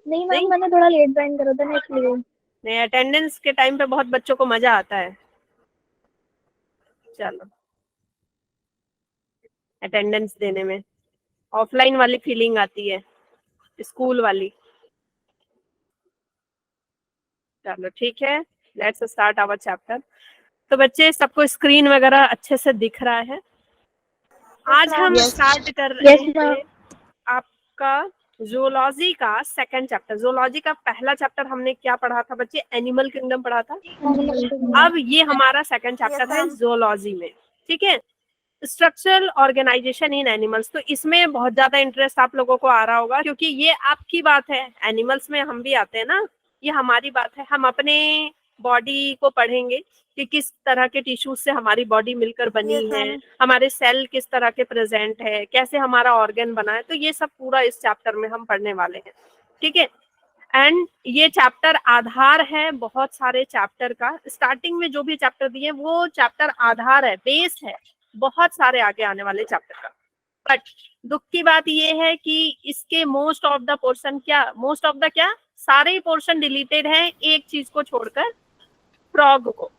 नहीं मैम, नहीं, मैंने थोड़ा लेट ज्वाइन करा था ना इसलिए। नहीं, अटेंडेंस के टाइम पे बहुत बच्चों को मजा आता है। चलो, अटेंडेंस देने में ऑफलाइन वाली फीलिंग आती है, स्कूल वाली। चलो ठीक है, लेट्स स्टार्ट आवर चैप्टर। तो बच्चे, सबको स्क्रीन वगैरह अच्छे से दिख रहा है? आज हम स्टार्ट कर रहे यस मैम। हैं आपका जूलॉजी का सेकंड चैप्टर। जूलॉजी का पहला चैप्टर हमने क्या पढ़ा था बच्चे? एनिमल किंगडम पढ़ा था। अब ये हमारा सेकंड चैप्टर है जूलॉजी में, ठीक है, स्ट्रक्चरल ऑर्गेनाइजेशन इन एनिमल्स। तो इसमें बहुत ज्यादा इंटरेस्ट आप लोगों को आ रहा होगा, क्योंकि ये आपकी बात है। एनिमल्स में हम भी आते हैं ना, ये हमारी बात है। हम अपने बॉडी को पढ़ेंगे कि किस तरह के टिश्यूज से हमारी बॉडी मिलकर बनी है, हमारे सेल किस तरह के प्रेजेंट है, कैसे हमारा ऑर्गन बना है। तो ये सब पूरा इस चैप्टर में हम पढ़ने वाले हैं, ठीक है। एंड ये चैप्टर आधार है बहुत सारे चैप्टर का। स्टार्टिंग में जो भी चैप्टर दिए वो चैप्टर आधार है, बेस है बहुत सारे आगे आने वाले चैप्टर का। बट दुख की बात ये है कि इसके मोस्ट ऑफ द पोर्शन, क्या मोस्ट ऑफ द, क्या सारे ही पोर्शन डिलीटेड है एक चीज को छोड़कर, फ्रॉग को।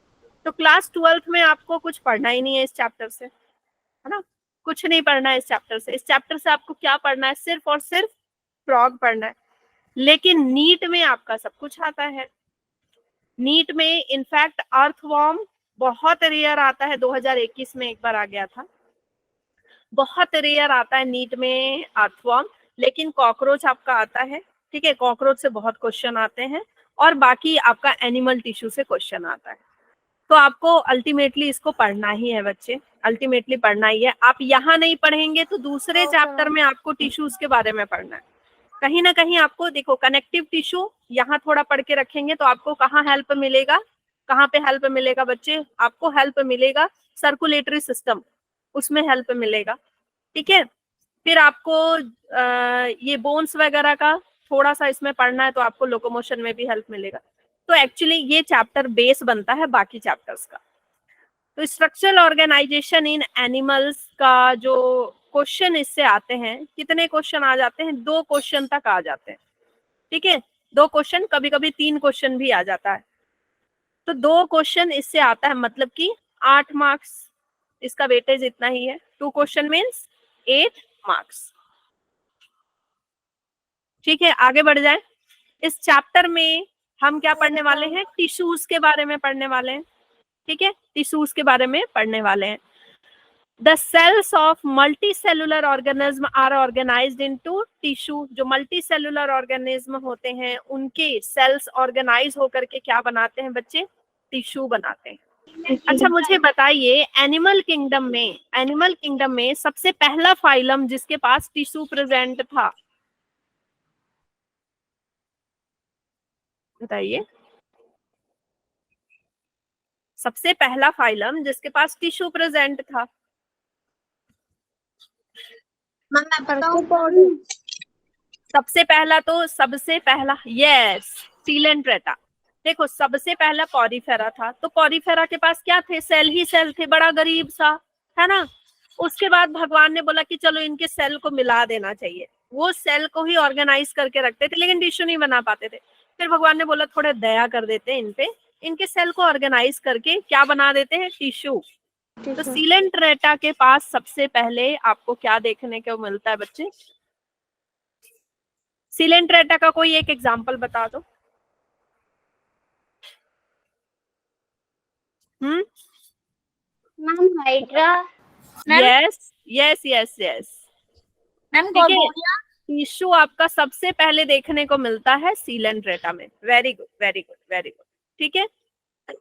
तो क्लास 12th में आपको कुछ पढ़ना ही नहीं है इस चैप्टर से, है ना, कुछ नहीं पढ़ना है इस चैप्टर से। इस चैप्टर से आपको क्या पढ़ना है? सिर्फ और सिर्फ फ्रॉग पढ़ना है। लेकिन नीट में आपका सब कुछ आता है। नीट में इनफैक्ट अर्थवॉर्म बहुत रेयर आता है, 2021 में एक बार आ गया था। बहुत रेयर आता है नीट में अर्थवॉर्म, लेकिन कॉकरोच आपका आता है, ठीक है। कॉकरोच से बहुत क्वेश्चन आते हैं, और बाकी आपका एनिमल टिश्यू से क्वेश्चन आता है। तो आपको अल्टीमेटली इसको पढ़ना ही है बच्चे, अल्टीमेटली पढ़ना ही है। आप यहाँ नहीं पढ़ेंगे तो दूसरे चैप्टर में आपको टिश्यूज के बारे में पढ़ना है। कहीं ना कहीं आपको देखो, कनेक्टिव टिश्यू यहाँ थोड़ा पढ़ के रखेंगे तो आपको कहाँ हेल्प मिलेगा? कहाँ पे हेल्प मिलेगा बच्चे? आपको हेल्प मिलेगा सर्कुलेटरी सिस्टम, उसमें हेल्प मिलेगा, ठीक है। फिर आपको ये बोन्स वगैरह का थोड़ा सा इसमें पढ़ना है, तो आपको लोकोमोशन में भी हेल्प मिलेगा। तो एक्चुअली ये चैप्टर बेस बनता है बाकी चैप्टर्स का। तो स्ट्रक्चरल ऑर्गेनाइजेशन इन एनिमल्स का जो क्वेश्चन इससे आते हैं, कितने क्वेश्चन आ जाते हैं? 2 क्वेश्चन तक आ जाते हैं, ठीक है। 2 क्वेश्चन, कभी कभी 3 क्वेश्चन भी आ जाता है। तो 2 क्वेश्चन इससे आता है, मतलब कि 8 मार्क्स, इसका वेटेज इतना ही है। 2 क्वेश्चन मीन्स 8 मार्क्स, ठीक है। आगे बढ़ जाए। इस चैप्टर में हम क्या पढ़ने वाले हैं? टिश्यूज के बारे में पढ़ने वाले हैं, ठीक है। टिश्यूज के बारे में पढ़ने वाले हैं। The cells of multicellular organism are organized into tissue। जो multicellular organism होते हैं उनके cells organize होकर के क्या बनाते हैं बच्चे? टिश्यू बनाते हैं। अच्छा मुझे बताइए, एनिमल किंगडम में सबसे पहला फाइलम जिसके पास टिश्यू प्रेजेंट था, बताइए। सबसे पहला फाइलम जिसके पास टिश्यू प्रेजेंट था। सबसे पहला, तो सबसे पहला, यस, सीलेंट्रेटा। देखो, सबसे पहला पॉरीफेरा था, तो पॉरीफेरा के पास क्या थे? सेल ही सेल थे, बड़ा गरीब सा, है ना। उसके बाद भगवान ने बोला कि चलो इनके सेल को मिला देना चाहिए। वो सेल को ही ऑर्गेनाइज करके रखते थे, लेकिन टिश्यू नहीं बना पाते थे। फिर भगवान ने बोला थोड़ा दया कर देते हैं इन पे, इनके सेल को ऑर्गेनाइज करके क्या बना देते हैं? टिश्यू। तो सीलेंट्रेटा के पास सबसे पहले आपको क्या देखने को मिलता है बच्चे? सीलेंट्रेटा का कोई एक एग्जाम्पल बता दो। Ma'am hydra. Yes yes yes yes, ठीक है। टिश्यू आपका सबसे पहले देखने को मिलता है सीलेंट्रेटा में। Very good very good very good, ठीक है।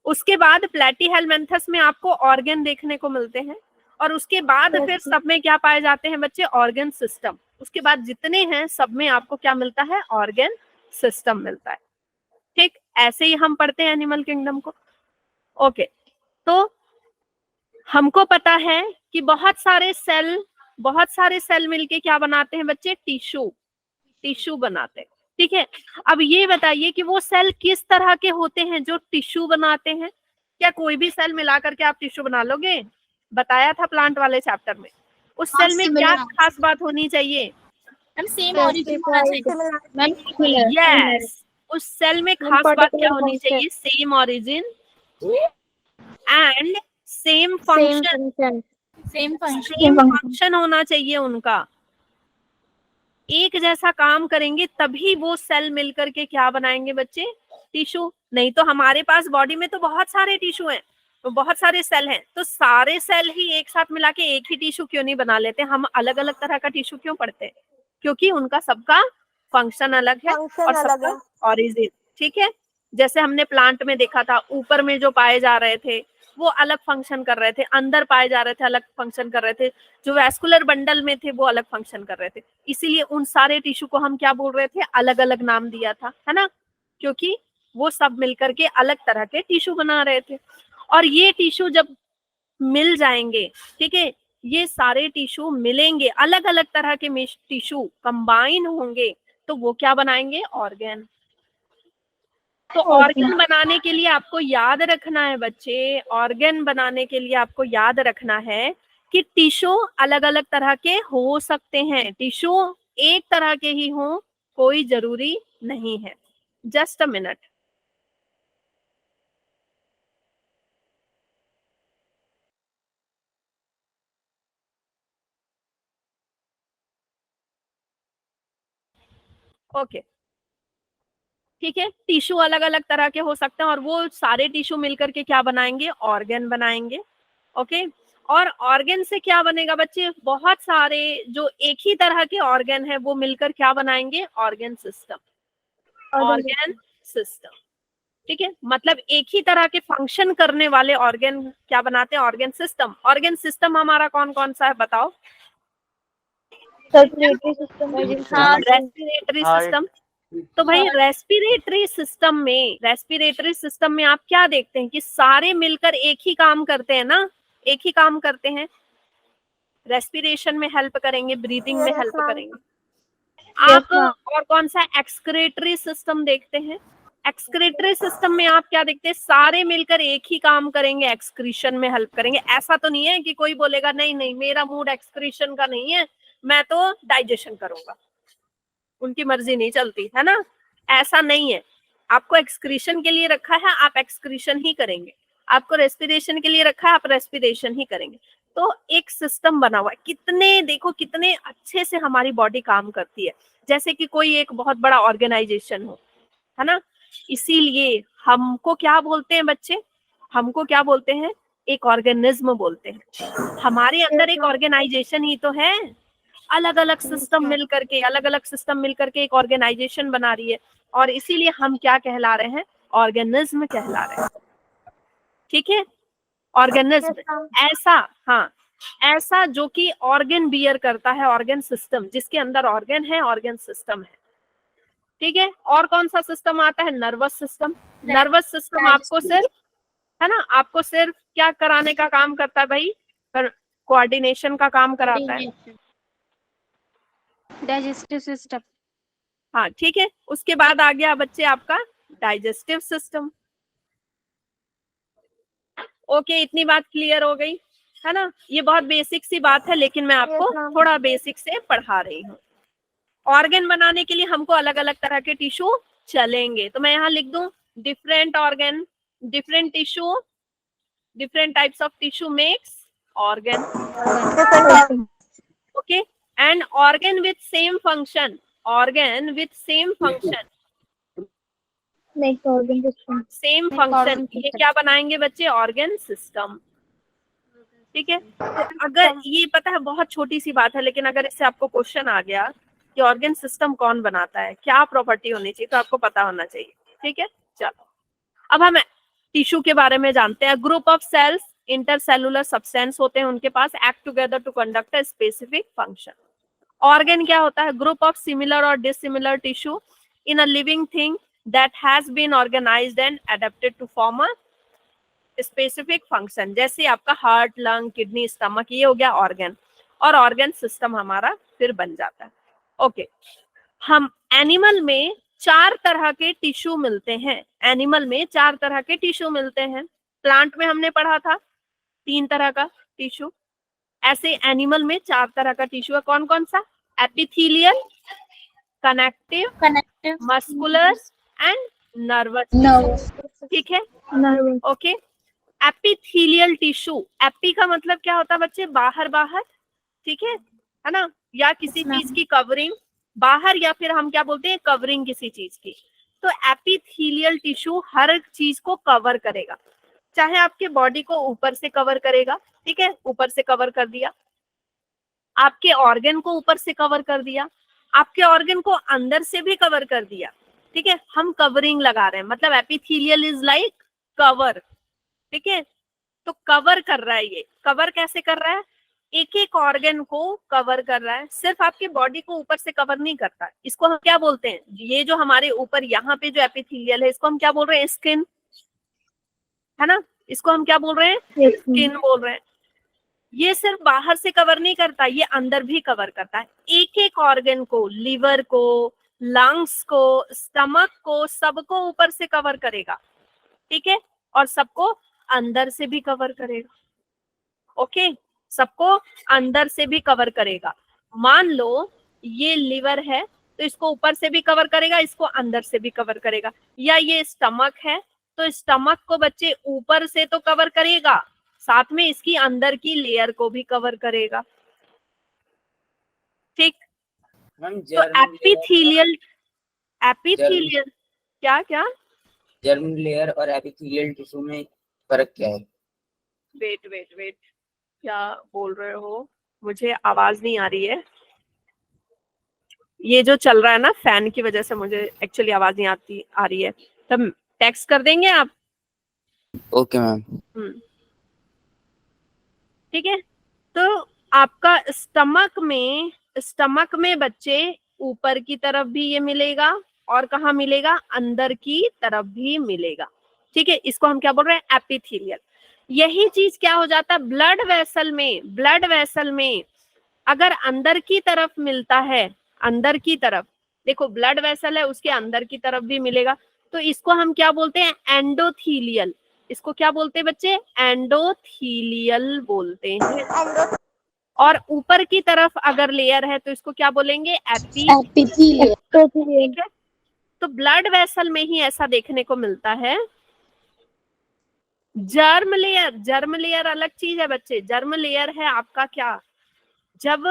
उसके बाद प्लेटीहेलमिन्थस में आपको ऑर्गन देखने को मिलते हैं, और उसके बाद फिर सब में क्या पाए जाते हैं बच्चे? Organ system. उसके बाद जितने हैं सब में आपको क्या मिलता है? ऑर्गन सिस्टम मिलता है, ठीक। ऐसे ही हम पढ़ते हैं एनिमल किंगडम को, ओके। तो हमको पता है कि बहुत सारे सेल मिलके क्या बनाते हैं बच्चे? टिश्यू बनाते हैं, ठीक है। अब ये बताइए कि वो सेल किस तरह के होते हैं जो टिश्यू बनाते हैं? क्या कोई भी सेल मिला करके आप टिश्यू बना लोगे? बताया था प्लांट वाले चैप्टर में। उस सेल में क्या खास बात होनी चाहिए? सेम ऑरिजिन होना चाहिए मैम। यस, उस सेल में खास बात क्या होनी चाहिए? Same origin and same function. Same function same function होना चाहिए उनका, एक जैसा काम करेंगे तभी वो सेल मिलकर के क्या बनाएंगे बच्चे? टिश्यू। नहीं तो हमारे पास बॉडी में तो बहुत सारे टिश्यू हैं, तो बहुत सारे सेल हैं, तो सारे सेल ही एक साथ मिला के एक ही टिश्यू क्यों नहीं बना लेते? हम अलग अलग तरह का टिश्यू क्यों पढ़ते हैं? क्योंकि उनका सबका फंक्शन अलग है और सबका ऑरिजिन। ठीक है, जैसे हमने प्लांट में देखा था, ऊपर में जो पाए जा रहे थे वो अलग फंक्शन कर रहे थे, अंदर पाए जा रहे थे अलग फंक्शन कर रहे थे, जो वैस्कुलर बंडल में थे वो अलग फंक्शन कर रहे थे। इसीलिए उन सारे टिश्यू को हम क्या बोल रहे थे? अलग अलग नाम दिया था, है ना, क्योंकि वो सब मिलकर के अलग तरह के टिश्यू बना रहे थे। और ये टिश्यू जब मिल जाएंगे, ठीक है, ये सारे टिश्यू मिलेंगे, अलग अलग तरह के टिश्यू कंबाइन होंगे, तो वो क्या बनाएंगे? ऑर्गन। तो ऑर्गन बनाने के लिए आपको याद रखना है बच्चे, ऑर्गन बनाने के लिए आपको याद रखना है कि टिश्यू अलग अलग तरह के हो सकते हैं, टिश्यू एक तरह के ही हो कोई जरूरी नहीं है। Just a minute. ओके, ठीक है, टिश्यू अलग अलग तरह के हो सकते हैं और वो सारे टिश्यू मिलकर के क्या बनाएंगे? ऑर्गन बनाएंगे। ओके, और ऑर्गन से क्या बनेगा बच्चे? बहुत सारे जो एक ही तरह के ऑर्गन है वो मिलकर क्या बनाएंगे? Organ system. ऑर्गन सिस्टम, ठीक है, मतलब एक ही तरह के फंक्शन करने वाले ऑर्गन क्या बनाते हैं? Organ system. ऑर्गन सिस्टम हमारा कौन कौन सा है बताओ? Circulatory system, respiratory system. तो भाई रेस्पिरेटरी सिस्टम में आप क्या देखते हैं कि सारे मिलकर एक ही काम करते हैं ना, एक ही काम करते हैं, रेस्पिरेशन में हेल्प करेंगे, ब्रीदिंग में हेल्प करेंगे। आप और कौन सा एक्सक्रेटरी सिस्टम देखते हैं? एक्सक्रेटरी सिस्टम में आप क्या देखते हैं? सारे मिलकर एक ही काम करेंगे, एक्सक्रीशन में हेल्प करेंगे। ऐसा तो नहीं है कि कोई बोलेगा नहीं नहीं मेरा मूड एक्सक्रीशन का नहीं है, मैं तो डाइजेशन करूंगा, उनकी मर्जी नहीं चलती है ना, ऐसा नहीं है। आपको एक्सक्रीशन के लिए रखा है, आप एक्सक्रीशन ही करेंगे, आपको रेस्पिरेशन के लिए रखा है, आप रेस्पिरेशन ही करेंगे। तो एक सिस्टम बना हुआ है, कितने देखो कितने अच्छे से हमारी बॉडी काम करती है, जैसे कि कोई एक बहुत बड़ा ऑर्गेनाइजेशन हो, है ना। इसीलिए हमको क्या बोलते हैं बच्चे? हमको क्या बोलते हैं? एक ऑर्गेनिज्म बोलते हैं। हमारे अंदर एक ऑर्गेनाइजेशन ही तो है, अलग अलग सिस्टम मिलकर के एक ऑर्गेनाइजेशन बना रही है, और इसीलिए हम क्या कहला रहे हैं? ऑर्गेनिज्म कहला रहे हैं। ठीक है, ऑर्गेनिज्म ऐसा, हाँ, ऐसा जो कि ऑर्गन बियर करता है, ऑर्गन सिस्टम, जिसके अंदर ऑर्गन है, ऑर्गन सिस्टम है। ठीक है, और कौन सा सिस्टम आता है? Nervous system. नर्वस सिस्टम आपको सिर्फ, है ना, आपको सिर्फ क्या कराने का काम करता है भाई? कोऑर्डिनेशन का काम कराता है। Digestive system. हाँ ठीक है, उसके बाद आ गया बच्चे आपका डाइजेस्टिव सिस्टम। ओके, इतनी बात क्लियर हो गई है ना। ये बहुत बेसिक सी बात है, लेकिन मैं आपको थोड़ा बेसिक से पढ़ा रही हूँ। ऑर्गन बनाने के लिए हमको अलग अलग तरह के टिश्यू चलेंगे, तो मैं यहाँ लिख दूं different organ, different tissue, different types of tissue makes organ. Okay, and organ with same function, organ with same function, next organ system, same function, ये क्या बनाएंगे बच्चे? Organ system. ठीक है, तो अगर ये पता है बहुत छोटी सी बात है, लेकिन अगर इससे आपको क्वेश्चन आ गया कि ऑर्गन सिस्टम कौन बनाता है, क्या प्रॉपर्टी होनी चाहिए, तो आपको पता होना चाहिए। ठीक है, चलो अब हम टिश्यू के बारे में जानते हैं। Group of cells, intercellular substance होते हैं उनके पास, act together to conduct a specific function. Organ क्या होता है? ग्रुप ऑफ सिमिलर और dissimilar tissue in a living thing that has been organised and adapted to form a specific function. जैसे आपका हार्ट, लंग, किडनी, स्टमक, ये हो गया organ, और ऑर्गन सिस्टम हमारा फिर बन जाता है। ओके, हम एनिमल में 4 तरह के टिश्यू मिलते हैं, एनिमल में 4 तरह के टिश्यू मिलते हैं। प्लांट में हमने पढ़ा था 3 तरह का टिश्यू, ऐसे एनिमल में 4 तरह का टिश्यू है। कौन कौन सा? Epithelial, connective, muscular and nervous. Nervous, ठीक है, nervous, okay. Epithelial tissue, AP का मतलब क्या होता है बच्चे, बाहर बाहर, ठीक है ना, या किसी चीज की कवरिंग बाहर, या फिर हम क्या बोलते हैं कवरिंग किसी चीज की। तो एपिथेलियल टिश्यू हर चीज को कवर करेगा, चाहे आपके बॉडी को ऊपर से कवर करेगा, ठीक है, ऊपर से कवर कर दिया, आपके ऑर्गन को ऊपर से कवर कर दिया, आपके ऑर्गन को अंदर से भी कवर कर दिया, ठीक है, हम कवरिंग लगा रहे हैं, मतलब एपिथेलियल इज लाइक कवर, ठीक है। तो कवर कर रहा है, ये कवर कैसे कर रहा है, एक एक ऑर्गन को कवर कर रहा है, सिर्फ आपकी बॉडी को ऊपर से कवर नहीं करता। इसको हम क्या बोलते हैं, ये जो हमारे ऊपर यहाँ पे जो एपिथेलियल है, इसको हम क्या बोल रहे हैं, स्किन, है ना, इसको हम क्या बोल रहे हैं, स्किन बोल रहे हैं। ये सिर्फ बाहर से कवर नहीं करता, ये अंदर भी कवर करता है, एक एक ऑर्गन को, लीवर को, लंग्स को, स्टमक को, सबको ऊपर से कवर करेगा, ठीक है, और सबको अंदर से भी कवर करेगा, ओके, सबको अंदर से भी कवर करेगा। मान लो ये लिवर है, तो इसको ऊपर से भी कवर करेगा, इसको अंदर से भी कवर करेगा, या ये स्टमक है, तो स्टमक को बच्चे ऊपर से तो कवर करेगा, साथ में इसकी अंदर की लेयर को भी कवर करेगा, ठीक। तो एपिथेलियल क्या क्या, जर्म लेयर और एपिथेलियल टिश्यू में फर्क क्या है? वेट, क्या बोल रहे हो, मुझे आवाज नहीं आ रही है, ये जो चल रहा है ना फैन की वजह से मुझे एक्चुअली आवाज नहीं आ रही है, तब टेक्स्ट कर देंगे आप। Okay ma'am. ठीक है, तो आपका स्टमक में बच्चे ऊपर की तरफ भी ये मिलेगा, और कहाँ मिलेगा, अंदर की तरफ भी मिलेगा, ठीक है, इसको हम क्या बोल रहे हैं, एपिथेलियल। यही चीज क्या हो जाता है ब्लड वेसल में अगर अंदर की तरफ मिलता है, अंदर की तरफ, देखो ब्लड वेसल है, उसके अंदर की तरफ भी मिलेगा, तो इसको हम क्या बोलते हैं, एंडोथीलियल। इसको क्या बोलते हैं बच्चे, एंडोथीलियल बोलते हैं। और ऊपर की तरफ अगर लेयर है तो इसको क्या बोलेंगे, एपिथेलियल, ठीक है। तो ब्लड वेसल में ही ऐसा देखने को मिलता है। जर्म लेयर अलग चीज है बच्चे, जर्म लेयर है आपका क्या, जब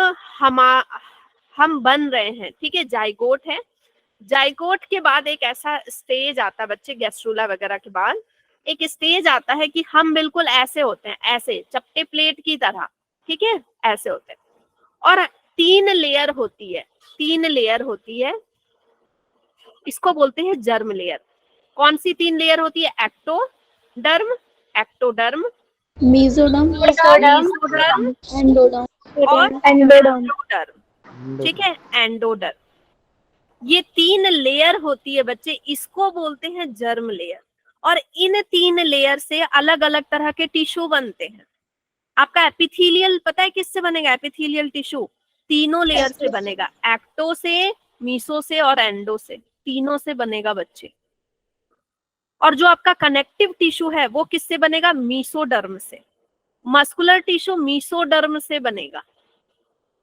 हम बन रहे हैं, ठीक है, जाइगोट है, जाइगोट के बाद एक ऐसा स्टेज आता है बच्चे, गैस्ट्रुला वगैरह के बाद एक स्टेज आता है कि हम बिल्कुल ऐसे होते हैं, ऐसे चपटे प्लेट की तरह, ठीक है, ऐसे होते हैं, और 3 लेयर होती है, इसको बोलते हैं जर्म लेयर। कौन सी 3 लेयर होती है, एक्टोडर्म, मेसोडर्म, एंडोडर्म और एंडोडर्म, ठीक है, एंडोडर्म। ये 3 लेयर होती है बच्चे, इसको बोलते हैं जर्म लेयर। और इन 3 लेयर से अलग अलग तरह के टिश्यू बनते हैं। आपका एपिथेलियल पता है किससे बनेगा, एपिथेलियल टिश्यू तीनों लेयर से बनेगा, एक्टो से, मीसो से और एंडो से, तीनों से बनेगा बच्चे। और जो आपका कनेक्टिव टिश्यू है वो किससे बनेगा, मीसोडर्म से। मस्कुलर टिश्यू मीसोडर्म से बनेगा,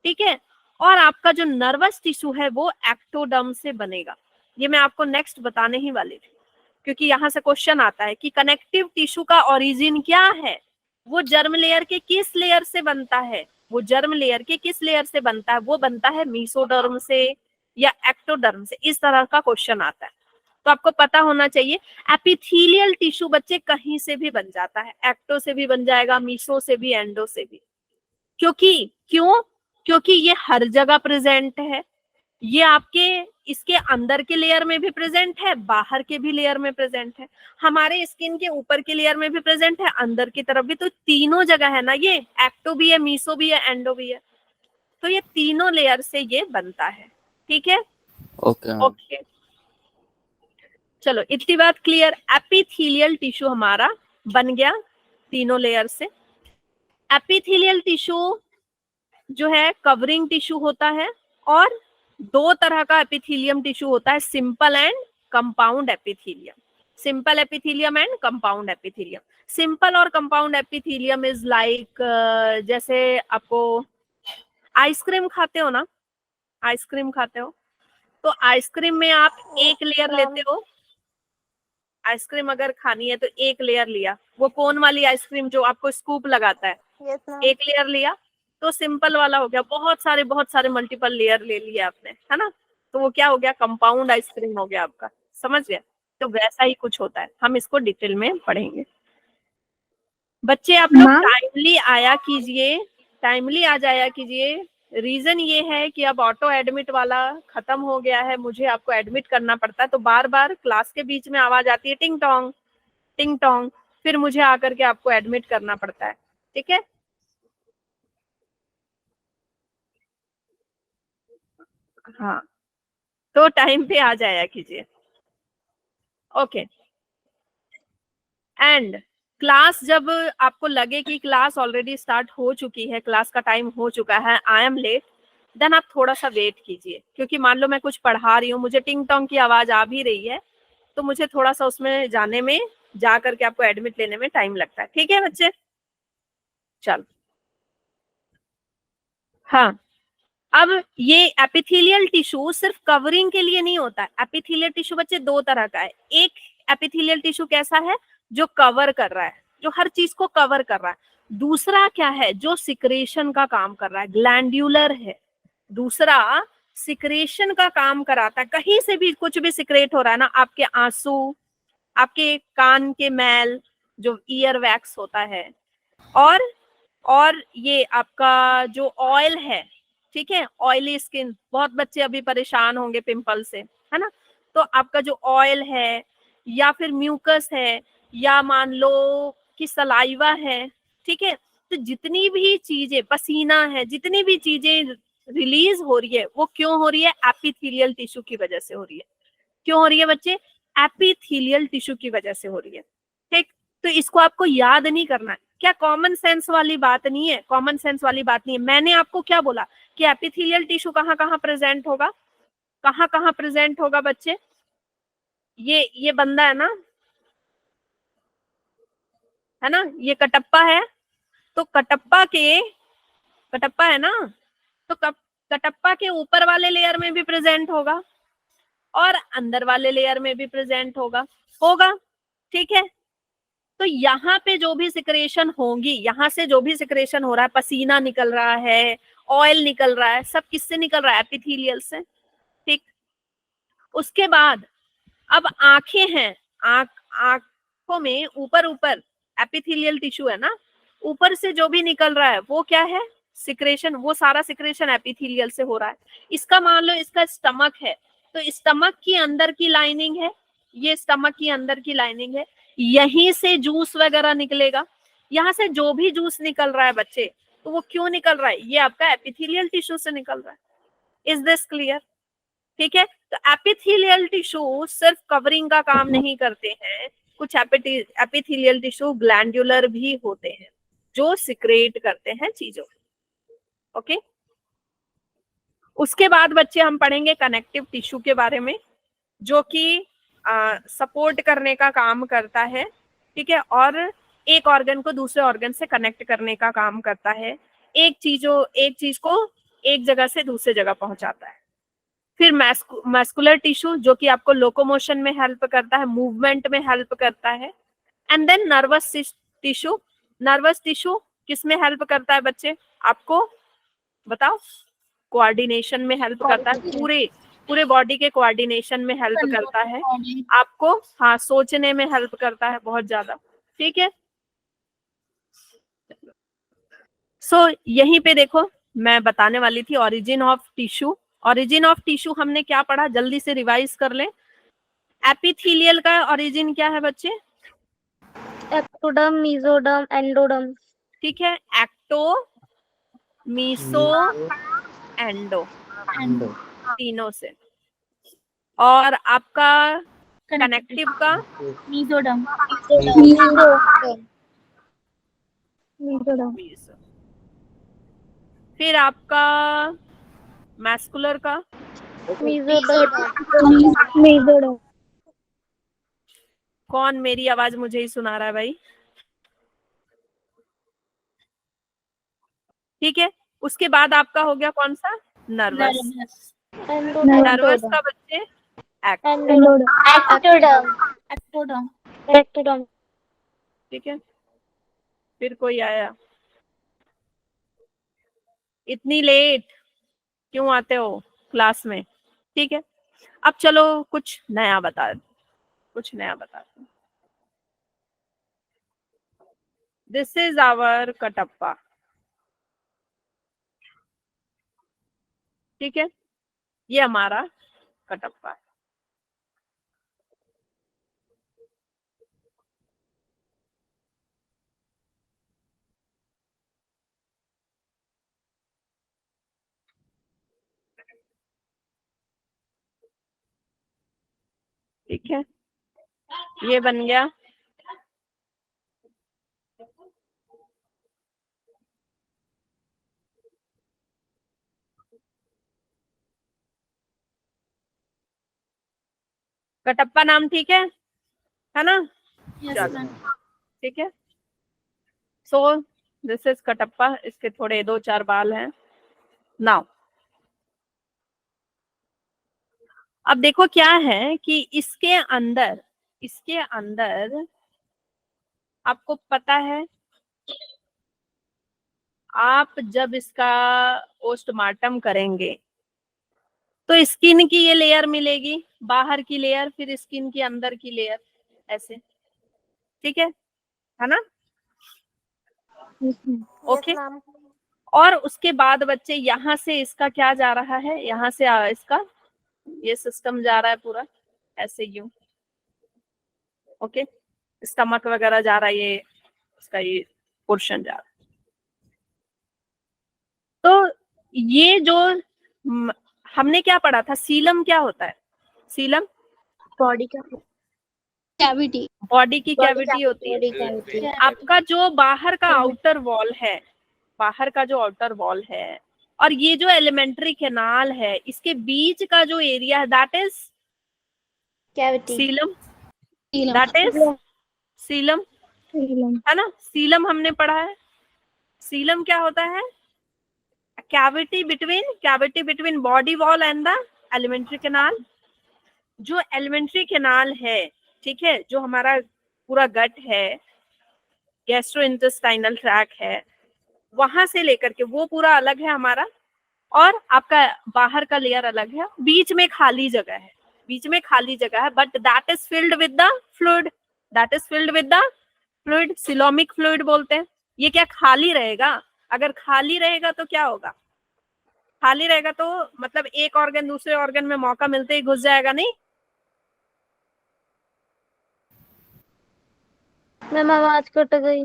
ठीक है। और आपका जो नर्वस टिश्यू है वो एक्टोडर्म से बनेगा। ये मैं आपको नेक्स्ट बताने ही वाली थी, क्योंकि यहाँ से क्वेश्चन आता है कि कनेक्टिव टिश्यू का ओरिजिन क्या है, वो जर्म लेयर के किस लेयर से बनता है, वो जर्म लेयर के किस लेयर से बनता है, वो बनता है मीसोडर्म से या एक्टोडर्म से, इस तरह का क्वेश्चन आता है। तो आपको पता होना चाहिए एपिथेलियल टिश्यू बच्चे कहीं से भी बन जाता है, एक्टो से भी बन जाएगा, मीसो से भी, एंडो से भी। क्योंकि ये हर जगह प्रेजेंट है। ये आपके इसके अंदर के लेयर में भी प्रेजेंट है, बाहर के भी लेयर में प्रेजेंट है, हमारे स्किन के ऊपर के लेयर में भी प्रेजेंट है, अंदर की तरफ भी। तो तीनों जगह है ना, ये एक्टो भी है, मीसो भी है, एंडो भी है, तो ये तीनों लेयर से ये बनता है, ठीक है। ओके, चलो इतनी बात क्लियर। एपिथेलियल टिश्यू हमारा बन गया तीनों लेयर से। एपिथेलियल टिश्यू जो है कवरिंग टिश्यू होता है, और 2 तरह का एपिथेलियम टिश्यू होता है, simple and compound epithelium. Simple epithelium and compound epithelium. Simple और कंपाउंड एपिथेलियम इज लाइक, जैसे आपको आइसक्रीम खाते हो ना, आइसक्रीम खाते हो तो आइसक्रीम में आप एक लेयर लेते हो, आइसक्रीम अगर खानी है तो एक लेयर लिया, वो कोन वाली आइसक्रीम जो आपको स्कूप लगाता है, एक लेयर लिया तो सिंपल वाला हो गया, बहुत सारे मल्टीपल लेयर ले लिया आपने, है ना, तो वो क्या हो गया, कंपाउंड आइसक्रीम हो गया आपका, समझ गया। तो वैसा ही कुछ होता है, हम इसको डिटेल में पढ़ेंगे। बच्चे आप लोग मैम? टाइमली आया कीजिए, टाइमली आ जाया कीजिए। रीजन ये है कि अब ऑटो एडमिट वाला खत्म हो गया है, मुझे आपको एडमिट करना पड़ता है, तो बार बार क्लास के बीच में आवाज आती है टिंग टोंग, फिर मुझे आकर के आपको एडमिट करना पड़ता है, ठीक है। हाँ, तो टाइम पे आ जाया कीजिए, ओके। एंड क्लास जब आपको लगे कि क्लास ऑलरेडी स्टार्ट हो चुकी है, क्लास का टाइम हो चुका है, आई एम लेट, देन आप थोड़ा सा वेट कीजिए, क्योंकि मान लो मैं कुछ पढ़ा रही हूँ, मुझे टिंग टोंग की आवाज आ भी रही है, तो मुझे थोड़ा सा उसमें जाने में, जा करके आपको एडमिट लेने में टाइम लगता है, ठीक है बच्चे। चल, हाँ, अब ये एपिथेलियल टिश्यू सिर्फ कवरिंग के लिए नहीं होता है। एपिथेलियल टिश्यू बच्चे दो तरह का है, एक एपिथेलियल टिश्यू कैसा है, जो कवर कर रहा है, जो हर चीज को कवर कर रहा है। दूसरा क्या है, जो सिक्रेशन का काम कर रहा है, ग्लैंड्यूलर है। दूसरा सिक्रेशन का काम कराता है, कहीं से भी कुछ भी सिक्रेट हो रहा है ना, आपके आंसू, आपके कान के मैल, जो ईयर वैक्स होता है, और ये आपका जो ऑयल है, ठीक है, ऑयली स्किन, बहुत बच्चे अभी परेशान होंगे पिंपल से, है ना, तो आपका जो ऑयल है, या फिर म्यूकस है, या मान लो कि सलाइवा है, ठीक है, तो जितनी भी चीजें, पसीना है, जितनी भी चीजें रिलीज हो रही है, वो क्यों हो रही है, एपिथेलियल टिश्यू की वजह से हो रही है। क्यों हो रही है बच्चे, एपिथेलियल टिश्यू की वजह से हो रही है, ठीक। तो इसको आपको याद नहीं करना है, क्या कॉमन सेंस वाली बात नहीं है, कॉमन सेंस वाली बात नहीं है। मैंने आपको क्या बोला कि एपिथेलियल टिश्यू कहाँ कहाँ प्रेजेंट होगा, कहाँ कहाँ प्रेजेंट होगा बच्चे, ये बंदा है ना, ये कटप्पा है, तो कटप्पा है ना, तो कटप्पा के ऊपर वाले लेयर में भी प्रेजेंट होगा, और अंदर वाले लेयर में भी प्रेजेंट होगा, ठीक है। तो यहाँ पे जो भी सिक्रेशन होगी, यहाँ से जो भी सिक्रेशन हो रहा है, पसीना निकल रहा है, ऑयल निकल रहा है, सब किससे निकल रहा है, एपिथेलियल से, ठीक। उसके बाद अब आंखें हैं, आंखों में ऊपर एपिथेलियल टिश्यू है ना, ऊपर से जो भी निकल रहा है वो क्या है, सिक्रेशन, वो सारा सिक्रेशन एपिथेलियल से हो रहा है। इसका मान लो इसका स्टमक है, तो स्टमक की अंदर की लाइनिंग है, ये स्टमक की अंदर की लाइनिंग है, यहीं से जूस वगैरह निकलेगा। यहाँ से जो भी जूस निकल रहा है बच्चे, तो वो क्यों निकल रहा है, ये आपका एपिथेलियल टिश्यू से निकल रहा है। इज दिस क्लियर, ठीक है। तो एपिथेलियल टिश्यू सिर्फ कवरिंग का काम नहीं करते हैं, कुछ एपिथेलियल टिश्यू ग्लैंडुलर भी होते हैं, जो सिक्रेट करते हैं चीजों, ओके। उसके बाद बच्चे हम पढ़ेंगे कनेक्टिव टिश्यू के बारे में, जो कि सपोर्ट करने का काम करता है, ठीक है, और एक ऑर्गन को दूसरे ऑर्गन से कनेक्ट करने का काम करता है, एक चीज को एक जगह से दूसरे जगह पहुंचाता है। फिर मैस्कुलर टिश्यू, जो कि आपको लोकोमोशन में हेल्प करता है, मूवमेंट में हेल्प करता है। And then nervous tissue, nervous tissue किसमें हेल्प करता है बच्चे, आपको बताओ, कोऑर्डिनेशन में हेल्प करता है, पूरे बॉडी के कोऑर्डिनेशन में हेल्प करता है आपको, हाँ, सोचने में हेल्प करता है बहुत ज्यादा, ठीक है। सो यहीं पे देखो, मैं बताने वाली थी origin of tissue. Origin of tissue हमने क्या पढ़ा, जल्दी से रिवाइज कर ले। एपिथेलियल का ओरिजिन क्या है बच्चे, एक्टोडर्म, मेसोडर्म, एंडोडर्म, ठीक है, एक्टो, मीसो, एंडो, तीनों से। और आपका कनेक्टिव का मेसोडर्म, मेसोडर्म, फिर आपका मैस्कुलर का मेसोडर्म, कौन, मेरी आवाज मुझे ही सुना रहा है भाई, ठीक है। उसके बाद आपका हो गया कौन सा, नर्वस, नर्वस का बच्चे एंडोडर्म एक्टोडर्म एक्टोडर्म ठीक है। फिर कोई आया, इतनी लेट क्यों आते हो क्लास में? ठीक है, अब चलो कुछ नया बता, कुछ नया बताते। दिस इज आवर कटप्पा, ठीक है, ये हमारा कटप्पा है। ठीक है, ये बन गया। कटप्पा नाम ठीक है ना? यस चलो मैम ठीक है। सो दिस इज कटप्पा, इसके थोड़े 2-4 बाल हैं। नाउ अब देखो क्या है कि इसके अंदर आपको पता है, आप जब इसका पोस्टमार्टम करेंगे तो स्किन की ये लेयर मिलेगी, बाहर की लेयर, फिर स्किन की अंदर की लेयर, ऐसे, ठीक है ना? ओके। और उसके बाद बच्चे यहाँ से इसका क्या जा रहा है, यहाँ से इसका ये सिस्टम जा रहा है पूरा ऐसे यूं, ओके, स्टमक वगैरह जा रहा है, ये इसका ये पोर्शन जा रहा है। तो ये जो हमने क्या पढ़ा था, सीलम क्या होता है? सीलम बॉडी का कैविटी बॉडी की कैविटी होती है। बॉडी कैविटी आपका जो बाहर का आउटर वॉल है, बाहर का जो आउटर वॉल है, और ये जो एलिमेंट्री कैनाल है, इसके बीच का जो एरिया है, that is cavity coelom, coelom that is coelom, है ना? सीलम हमने पढ़ा है। सीलम क्या होता है? Cavity between body wall and the alimentary canal. जो एलिमेंट्री कैनाल है, ठीक है, जो हमारा पूरा गट है, गैस्ट्रोइंटेस्टाइनल ट्रैक है, वहां से लेकर के वो पूरा अलग है हमारा, और आपका बाहर का लेयर अलग है, बीच में खाली जगह है, बीच में खाली जगह है, but that is filled with the fluid, that is filled with the fluid, coelomic fluid बोलते हैं। ये क्या खाली रहेगा? अगर खाली रहेगा तो क्या होगा? खाली रहेगा तो मतलब एक ऑर्गन दूसरे ऑर्गन में मौका मिलते ही घुस जाएगा, नहीं? मैम आवाज कट गई।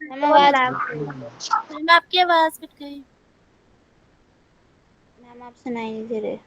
मैम आपकी आवाज कट गई। मैम आप सुनाई नहीं दे रहे।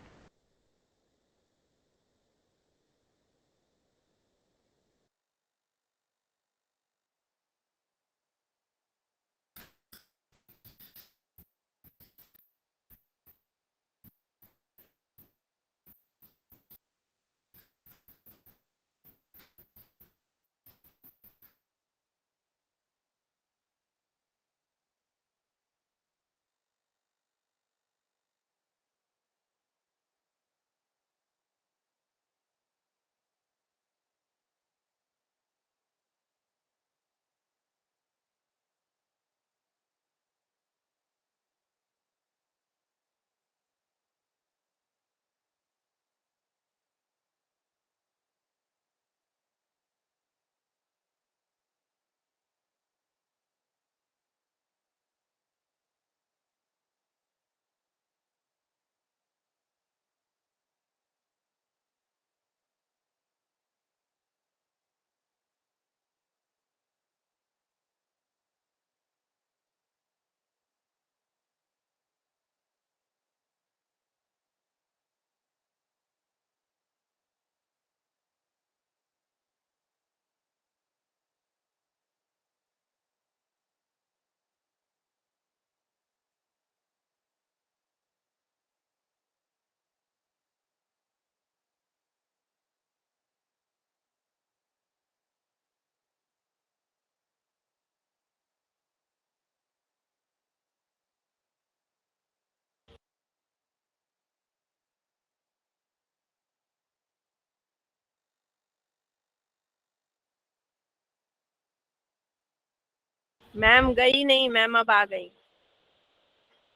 मैम गई नहीं, मैम अब आ गई।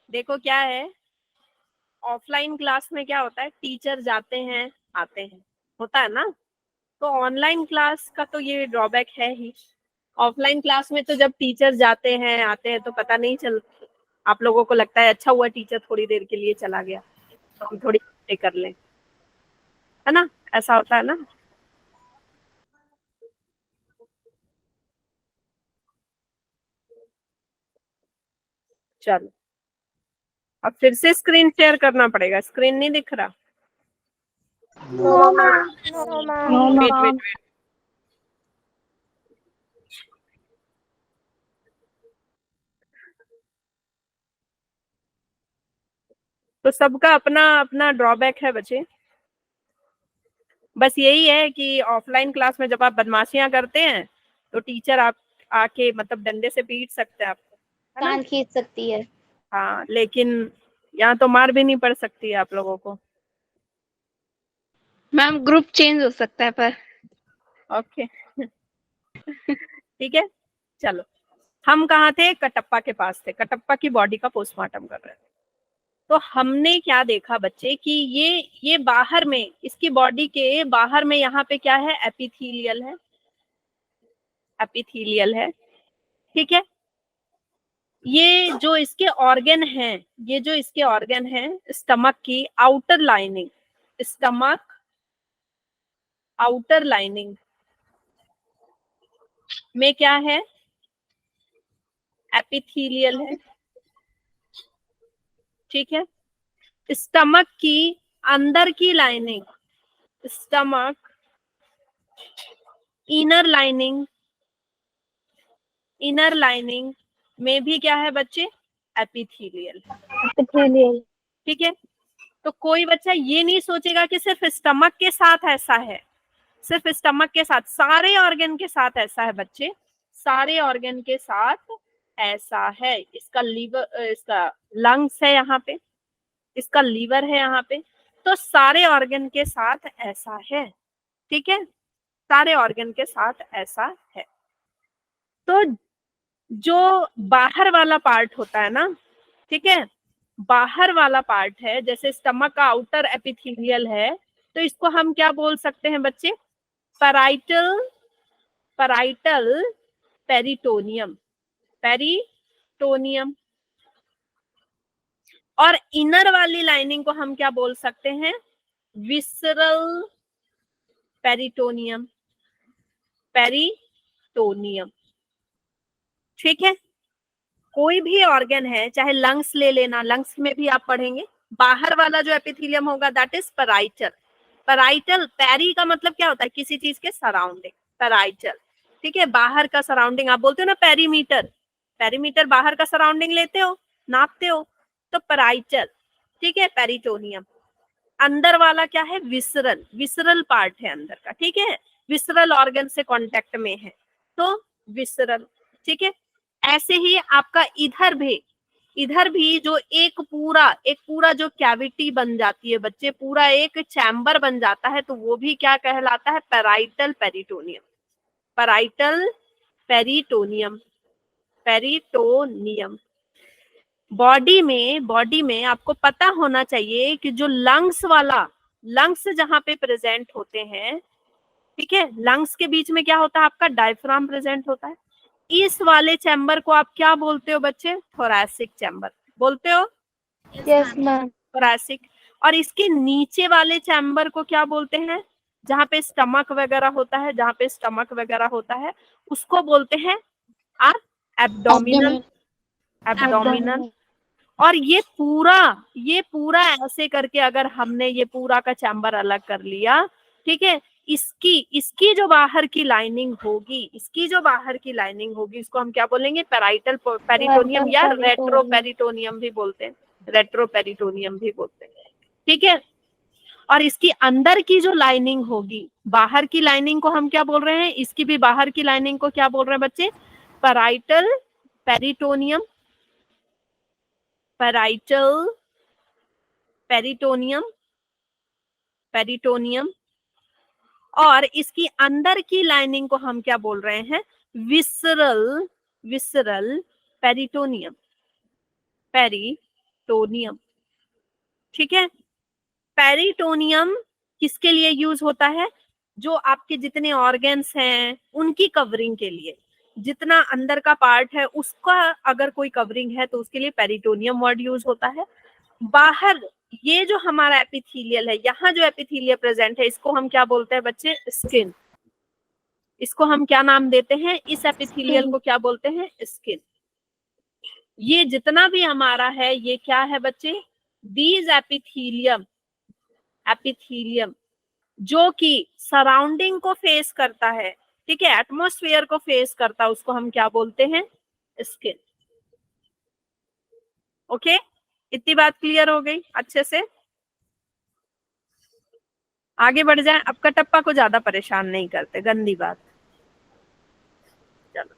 देखो क्या है, ऑफलाइन क्लास में क्या होता है, टीचर जाते हैं आते हैं, होता है ना। तो ऑनलाइन क्लास का तो ये ड्रॉबैक है ही। ऑफलाइन क्लास में तो जब टीचर जाते हैं आते हैं तो पता नहीं चल, आप लोगों को लगता है अच्छा हुआ टीचर थोड़ी देर के लिए चला गया तो हम थोड़ी बातें कर लें, है ना, ऐसा होता है ना। चलो अब फिर से स्क्रीन शेयर करना पड़ेगा, स्क्रीन नहीं दिख रहा। वेट वेट वेट, तो सबका अपना अपना ड्रॉबैक है बच्चे। बस यही है कि ऑफलाइन क्लास में जब आप बदमाशियां करते हैं तो टीचर आप आके मतलब डंडे से पीट सकते हैं आपको, है ना। कान खींच सकती है। हाँ, लेकिन यहाँ तो मार भी नहीं पड़ सकती है आप लोगों को। मैम ग्रुप चेंज हो सकता है पर। ओके ठीक है, चलो हम कहाँ थे, कटप्पा के पास थे, कटप्पा की बॉडी का पोस्टमार्टम कर रहे थे। तो हमने क्या देखा बच्चे कि ये बाहर में, इसकी बॉडी के बाहर में यहाँ पे क्या है, एपिथेलियल है, एपिथेलियल है, ठीक है। ये जो इसके ऑर्गन हैं, ये जो इसके ऑर्गन हैं, स्टमक की outer lining, stomach outer lining में क्या है, एपिथेलियल है, ठीक है। स्टमक की अंदर की lining, stomach inner lining, inner lining में भी क्या है बच्चे, एपिथेलियल, ठीक है। तो कोई बच्चा ये नहीं सोचेगा कि सिर्फ स्टमक के साथ ऐसा है, सिर्फ स्टमक के साथ, सारे ऑर्गन के साथ ऐसा है बच्चे, सारे ऑर्गन के साथ ऐसा है। इसका लीवर, इसका लंग्स है यहाँ पे, इसका लीवर है यहाँ पे, तो सारे ऑर्गन के साथ ऐसा है, ठीक है, सारे ऑर्गन के साथ ऐसा है। तो जो बाहर वाला पार्ट होता है ना, ठीक है, बाहर वाला पार्ट है, जैसे स्टमक का आउटर एपिथेलियल है, तो इसको हम क्या बोल सकते हैं बच्चे, पैराइटल, पैराइटल पेरिटोनियम, पेरिटोनियम। और इनर वाली लाइनिंग को हम क्या बोल सकते हैं, विसरल पेरिटोनियम, पेरिटोनियम, ठीक है। कोई भी ऑर्गन है, चाहे लंग्स ले लेना, लंग्स में भी आप पढ़ेंगे, बाहर वाला जो एपिथेलियम होगा दैट इज पैराइटल, पैराइटल, पैरी का मतलब क्या होता है, किसी चीज के सराउंडिंग, पैराइटल, ठीक है। बाहर का सराउंडिंग, आप बोलते हो ना पेरीमीटर, पेरीमीटर बाहर का सराउंडिंग लेते हो, नापते हो, तो पैराइटल, ठीक है, पेरिटोनियम। अंदर वाला क्या है, विसरल, विसरल पार्ट है अंदर का, ठीक है, विसरल ऑर्गन से कांटेक्ट में है, तो विसरल, ठीक है। ऐसे ही आपका इधर भी जो एक पूरा जो कैविटी बन जाती है बच्चे, पूरा एक चैम्बर बन जाता है, तो वो भी क्या कहलाता है, parietal peritoneum, parietal peritoneum, peritoneum. Body में आपको पता होना चाहिए कि जो लंग्स वाला, लंग्स जहां पे प्रेजेंट होते हैं, ठीक है, लंग्स के बीच में क्या होता है, आपका डायफ्राम प्रेजेंट होता है। इस वाले चैम्बर को आप क्या बोलते हो बच्चे, थोरैसिक चैम्बर बोलते हो, यस मैम। थोरैसिक। और इसके नीचे वाले चैम्बर को क्या बोलते हैं, जहाँ पे स्टमक वगैरह होता है, जहाँ पे स्टमक वगैरह होता है, उसको बोलते हैं आप एब्डोमिनल, एब्डोमिनल। और ये पूरा ऐसे करके अगर हमने ये पूरा का चैम्बर अलग कर लिया, ठीक है, इसकी जो बाहर की लाइनिंग होगी, इसकी जो बाहर की लाइनिंग होगी, इसको हम क्या बोलेंगे, पैराइटल पेरिटोनियम या रेट्रो पेरिटोनियम भी बोलते हैं, रेट्रो पेरिटोनियम भी बोलते हैं, ठीक है। और इसकी अंदर की जो लाइनिंग होगी, बाहर की लाइनिंग को हम क्या बोल रहे हैं, इसकी भी बाहर की लाइनिंग को क्या बोल रहे हैं बच्चे, parietal peritoneum, parietal peritoneum, peritoneum. और इसकी अंदर की लाइनिंग को हम क्या बोल रहे हैं, विसरल विसरल पेरिटोनियम, पेरिटोनियम, ठीक है। पेरिटोनियम किसके लिए यूज होता है? जो आपके जितने ऑर्गन्स हैं उनकी कवरिंग के लिए, जितना अंदर का पार्ट है उसका अगर कोई कवरिंग है तो उसके लिए पेरिटोनियम वर्ड यूज होता है। बाहर ये जो हमारा एपिथेलियल है, यहाँ जो एपिथेलियल प्रेजेंट है, इसको हम क्या बोलते हैं बच्चे? स्किन। इसको हम क्या नाम देते हैं? इस एपिथेलियल को क्या बोलते हैं? स्किन। ये जितना भी हमारा है ये क्या है बच्चे? दीज एपिथेलियम, एपिथेलियम जो कि सराउंडिंग को फेस करता है, ठीक है, एटमॉस्फेयर को फेस करता है, उसको हम क्या बोलते हैं? स्किन। ओके, इतनी बात क्लियर हो गई अच्छे से? आगे बढ़ जाए। अब कटप्पा को ज्यादा परेशान नहीं करते, गंदी बात। चलो,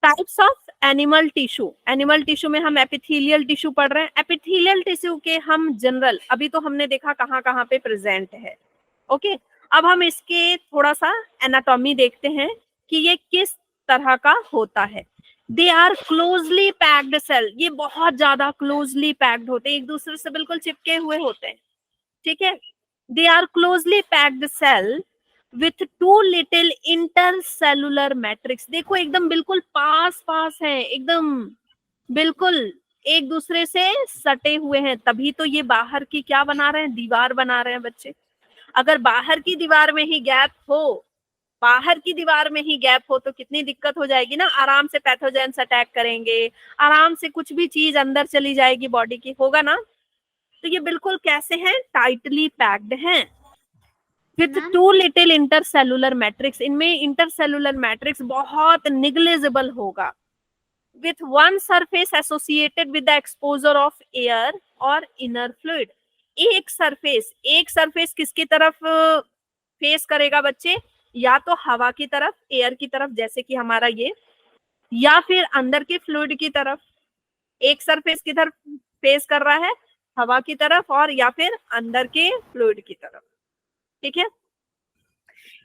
types of animal tissue. Animal tissue में हम एपिथेलियल टिश्यू पढ़ रहे हैं। एपिथेलियल टिश्यू के हम जनरल अभी तो हमने देखा कहाँ कहाँ पे प्रेजेंट है। ओके, अब हम इसके थोड़ा सा एनाटॉमी देखते हैं कि ये किस तरह का होता है। They are closely packed cell, ये बहुत ज्यादा क्लोजली पैक्ड होते हैं, एक दूसरे से बिल्कुल चिपके हुए होते हैं, ठीक है। They are closely packed cell with too little intercellular matrix. देखो एकदम बिल्कुल पास पास है, एकदम बिल्कुल एक दूसरे से सटे हुए हैं, तभी तो ये बाहर की क्या बना रहे हैं? दीवार बना रहे हैं बच्चे। अगर बाहर की दीवार में ही गैप हो, बाहर की दीवार में ही गैप हो तो कितनी दिक्कत हो जाएगी ना। आराम से पैथोजेंस अटैक करेंगे, आराम से कुछ भी चीज अंदर चली जाएगी बॉडी की, होगा ना। तो ये बिल्कुल कैसे हैं? टाइटली पैक्ड हैं with too little intercellular matrix. इनमें इंटरसेलुलर मैट्रिक्स बहुत निग्लिजिबल होगा। With one surface associated with the exposure of air और इनर फ्लूइड। एक सरफेस किसकी तरफ फेस करेगा बच्चे? या तो हवा की तरफ, एयर की तरफ, जैसे कि हमारा ये, या फिर अंदर के फ्लूइड की तरफ। एक सरफेस की तरफ फेस कर रहा है, हवा की तरफ, और या फिर अंदर के फ्लूइड की तरफ, ठीक है।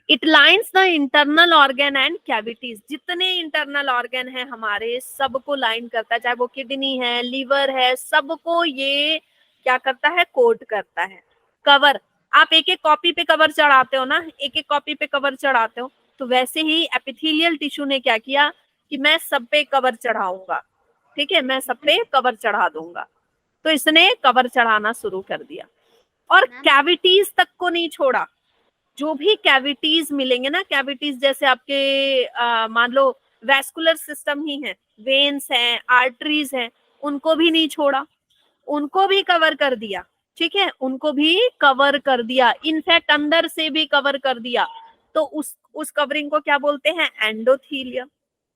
It lines the internal organ and cavities. जितने इंटरनल ऑर्गन है हमारे सबको लाइन करता है, चाहे वो किडनी है, लीवर है, सबको ये क्या करता है? कोट करता है। कवर, आप एक एक कॉपी पे कवर चढ़ाते हो ना, एक एक कॉपी पे कवर चढ़ाते हो, तो वैसे ही एपिथेलियल टिश्यू ने क्या किया कि मैं सब पे कवर चढ़ाऊंगा, ठीक है, मैं सब पे कवर चढ़ा दूंगा। तो इसने कवर चढ़ाना शुरू कर दिया और कैविटीज तक को नहीं छोड़ा। जो भी कैविटीज मिलेंगे ना, कैविटीज जैसे आपके मान लो वैस्कुलर सिस्टम ही है, वेन्स हैं, आर्टरीज हैं, उनको भी नहीं छोड़ा, उनको भी कवर कर दिया, ठीक है, उनको भी कवर कर दिया, इनफैक्ट अंदर से भी कवर कर दिया। तो उस कवरिंग को क्या बोलते हैं? एंडोथीलियम,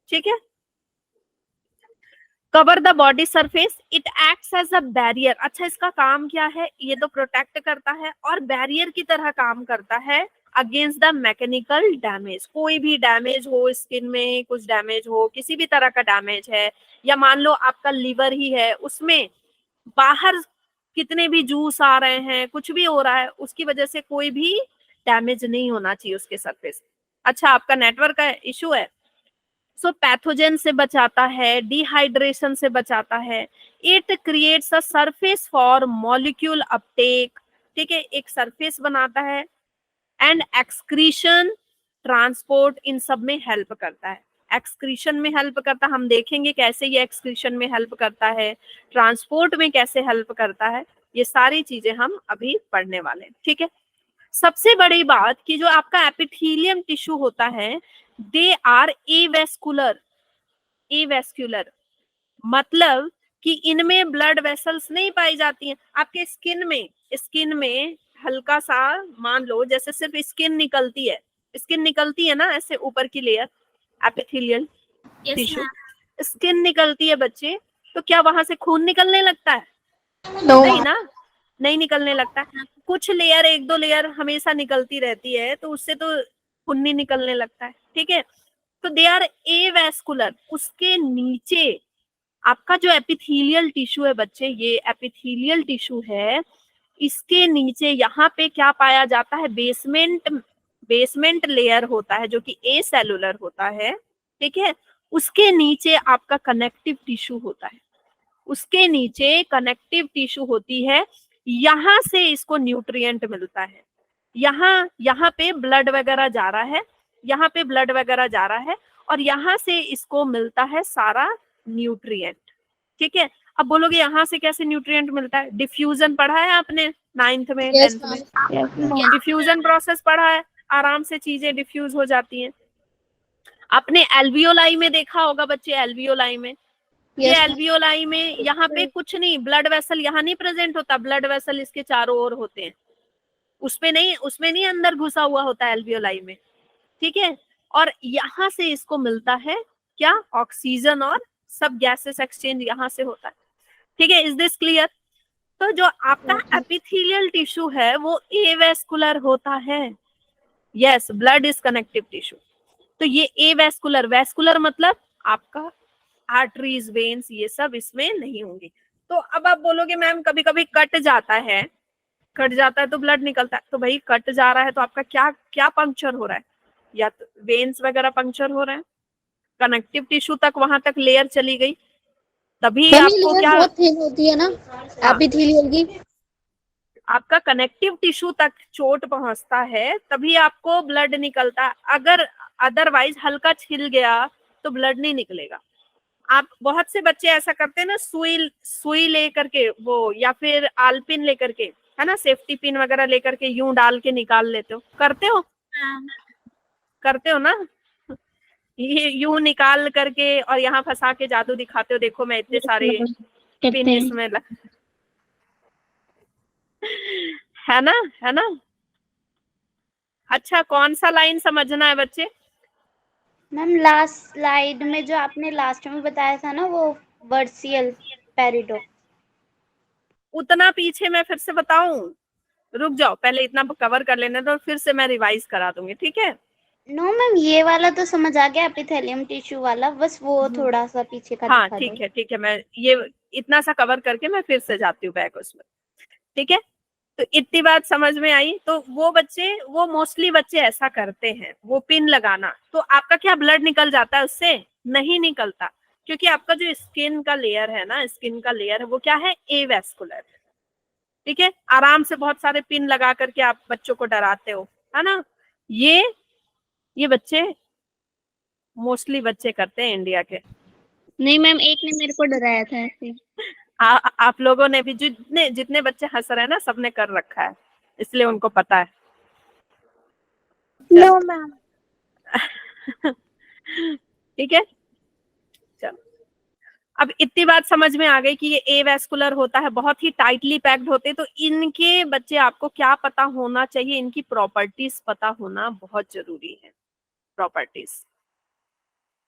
ठीक है। Cover the body surface, it acts as a barrier. अच्छा, इसका काम क्या है? ये तो प्रोटेक्ट करता है और बैरियर की तरह काम करता है अगेंस्ट द मैकेनिकल डैमेज। कोई भी डैमेज हो, स्किन में कुछ डैमेज हो, किसी भी तरह का डैमेज है, या मान लो आपका लीवर ही है, उसमें बाहर कितने भी जूस आ रहे हैं, कुछ भी हो रहा है, उसकी वजह से कोई भी डैमेज नहीं होना चाहिए उसके सरफेस। अच्छा, आपका नेटवर्क का इशू है, सो पैथोजेन से बचाता है, डिहाइड्रेशन से बचाता है। It creates a surface for molecule Uptake, ठीक है, एक सरफेस बनाता है, एंड एक्सक्रीशन, ट्रांसपोर्ट, इन सब में हेल्प करता है। एक्सक्रीशन में हेल्प करता है, हम देखेंगे कैसे ये एक्सक्रीशन में हेल्प करता है, ट्रांसपोर्ट में कैसे हेल्प करता है, ये सारी चीजें हम अभी पढ़ने वाले हैं, ठीक है। सबसे बड़ी बात कि जो आपका एपिथेलियम टिश्यू होता है, दे आर एवेस्कुलर। एवेस्कुलर मतलब कि इनमें ब्लड वेसल्स नहीं पाई जाती हैं। आपके स्किन में हल्का सा, मान लो जैसे सिर्फ स्किन निकलती है ना, ऐसे ऊपर की लेयर एपिथेलियल टिश्यू, स्किन निकलती है बच्चे, तो क्या वहां से खून निकलने लगता है? नहीं ना, नहीं निकलने लगता है। कुछ लेयर, एक दो लेयर हमेशा निकलती रहती है, तो उससे तो खून नहीं निकलने लगता है, ठीक है। तो दे आर एवेस्कुलर। उसके नीचे आपका जो एपिथेलियल टिश्यू है बच्चे, ये एपिथेलियल टिश्यू है, इसके नीचे यहाँ पे क्या पाया जाता है? बेसमेंट लेयर होता है जो कि ए सेलुलर होता है, ठीक है। उसके नीचे आपका कनेक्टिव टिश्यू होता है, उसके नीचे कनेक्टिव टिश्यू होती है, यहाँ से इसको न्यूट्रिएंट मिलता है। यहाँ पे ब्लड वगैरह जा रहा है, यहाँ पे ब्लड वगैरह जा रहा है, और यहाँ से इसको मिलता है सारा न्यूट्रिएंट। ठीक है। अब बोलोगे यहाँ से कैसे न्यूट्रिएंट मिलता है? डिफ्यूजन पढ़ा है आपने 9th में, 10th में? डिफ्यूजन प्रोसेस पढ़ा है, आराम से चीजें डिफ्यूज हो जाती हैं। आपने एल्वियोलाई में देखा होगा बच्चे, एल्वियोलाई में, ये एल्वियोलाई में यहाँ पे कुछ नहीं, ब्लड वेसल यहाँ नहीं प्रेजेंट होता, ब्लड वेसल इसके चारों ओर होते हैं, उसमें नहीं अंदर घुसा हुआ होता है एल्वियोलाई में। ठीक है। और यहाँ से इसको मिलता है क्या? ऑक्सीजन, और सब गैसेस एक्सचेंज यहाँ से होता है। ठीक है। Is this clear? तो जो आपका एपिथेलियल टिश्यू है वो एवेस्कुलर होता है। Yes, blood is connective tissue. तो ये एवेस्कुलर, वेस्कुलर मतलब आपका आर्टरीज, वेन्स, ये सब इसमें नहीं होंगे। तो अब आप बोलोगे मैम कभी कभी कट जाता है तो ब्लड निकलता है। तो भाई कट जा रहा है तो आपका क्या क्या पंक्चर हो रहा है? या तो वेन्स वगैरह पंक्चर हो रहे हैं, कनेक्टिव टिश्यू तक वहां तक लेयर चली गई, तभी आपको क्या बहुत थिन होती है ना एपिथेलियल की, आपका कनेक्टिव टिश्यू तक चोट पहुंचता है, तभी आपको ब्लड निकलता है। अगर अदरवाइज हल्का छिल गया तो ब्लड नहीं निकलेगा। आप बहुत से बच्चे ऐसा करते हैं ना, सुई लेकर के वो, या फिर आलपिन लेकर के, है ना, सेफ्टी पिन वगैरह लेकर के यूं डाल के निकाल लेते हो, करते हो ना, ये यूं निकाल करके और यहाँ फंसा के जादू दिखाते हो, देखो मैं इतने सारे पिन इसमें है ना। अच्छा, कौन सा लाइन समझना है बच्चे? मैम लास्ट स्लाइड में जो आपने लास्ट में बताया था ना, वो वर्सियल पेरिडो, उतना पीछे मैं फिर से बताऊं? रुक जाओ, पहले इतना कवर कर लेने दो, फिर से मैं रिवाइज करा दूंगी। ठीक है। नो मैम, ये वाला तो समझ आ गया, एपिथेलियम टिश्यू वाला, बस वो थोड़ा सा पीछे का हाँ दिखा दो। ठीक है, मैं ये इतना सा कवर करके मैं फिर से जाती हूँ बैक उसमें। ठीक है। तो इतनी बात समझ में आई। तो वो मोस्टली बच्चे ऐसा करते हैं, वो पिन लगाना, तो आपका क्या ब्लड निकल जाता है उससे? नहीं निकलता, क्योंकि आपका जो स्किन का लेयर है ना, स्किन का लेयर है वो क्या है? एवेस्कुलर। ठीक है। आराम से बहुत सारे पिन लगा करके आप बच्चों को डराते हो, है ना। ये बच्चे मोस्टली बच्चे करते हैं इंडिया के। नहीं मैम, एक ने मेरे को डराया था ऐसे। आप लोगों ने भी, जितने बच्चे हंस रहे हैं ना, सबने कर रखा है, इसलिए उनको पता है। No ma'am. ठीक है। चलो, अब इतनी बात समझ में आ गई कि ये एवेस्कुलर होता है, बहुत ही टाइटली पैक्ड होते हैं। तो इनके बच्चे आपको क्या पता होना चाहिए? इनकी प्रॉपर्टीज पता होना बहुत जरूरी है, प्रॉपर्टीज।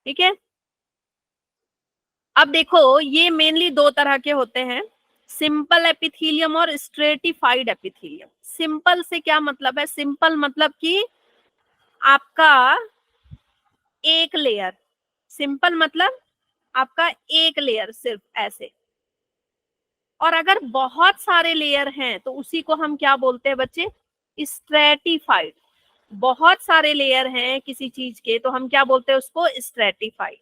ठीक है। अब देखो, ये मेनली दो तरह के होते हैं, सिंपल एपिथेलियम और स्ट्रेटिफाइड एपिथेलियम। सिंपल से क्या मतलब है? सिंपल मतलब कि आपका एक लेयर, सिंपल मतलब आपका एक लेयर, सिर्फ ऐसे। और अगर बहुत सारे लेयर हैं तो उसी को हम क्या बोलते हैं बच्चे? स्ट्रेटिफाइड। बहुत सारे लेयर हैं किसी चीज के तो हम क्या बोलते हैं उसको? स्ट्रेटिफाइड।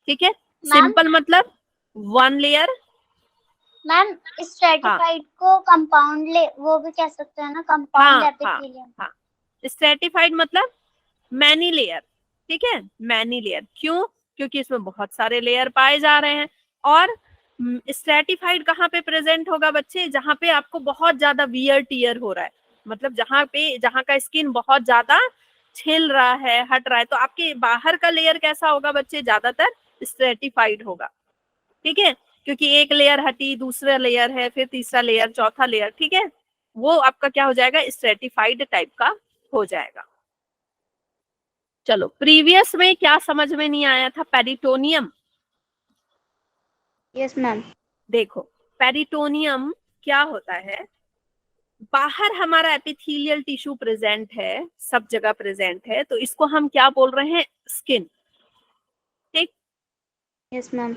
ठीक है। सिंपल मतलब वन लेयर। मैम स्ट्रेटिफाइड को कंपाउंड ले वो भी कह सकते हैं ना, कंपाउंड एपिथेलियम। हाँ, स्ट्रेटिफाइड मतलब मैनी लेयर। ठीक है, मैनी लेयर। क्यों? क्योंकि इसमें बहुत सारे लेयर पाए जा रहे हैं। और स्ट्रेटिफाइड कहाँ पे प्रेजेंट होगा बच्चे? जहाँ पे आपको बहुत ज्यादा वियर टियर हो रहा है, मतलब जहाँ का स्किन बहुत ज्यादा छिल रहा है, हट रहा है, तो आपके बाहर का लेयर कैसा होगा बच्चे? ज्यादातर स्ट्रेटिफाइड होगा। ठीक है, क्योंकि एक लेयर हटी, दूसरा लेयर है, फिर तीसरा लेयर, चौथा लेयर। ठीक है, वो आपका क्या हो जाएगा? स्ट्रेटिफाइड टाइप का हो जाएगा। चलो, प्रीवियस में क्या समझ में नहीं आया था? पेरिटोनियम। Yes ma'am. देखो, पेरिटोनियम क्या होता है? बाहर हमारा एपिथेलियल टिश्यू प्रेजेंट है, सब जगह प्रेजेंट है, तो इसको हम क्या बोल रहे हैं? स्किन। ठीक। Yes ma'am.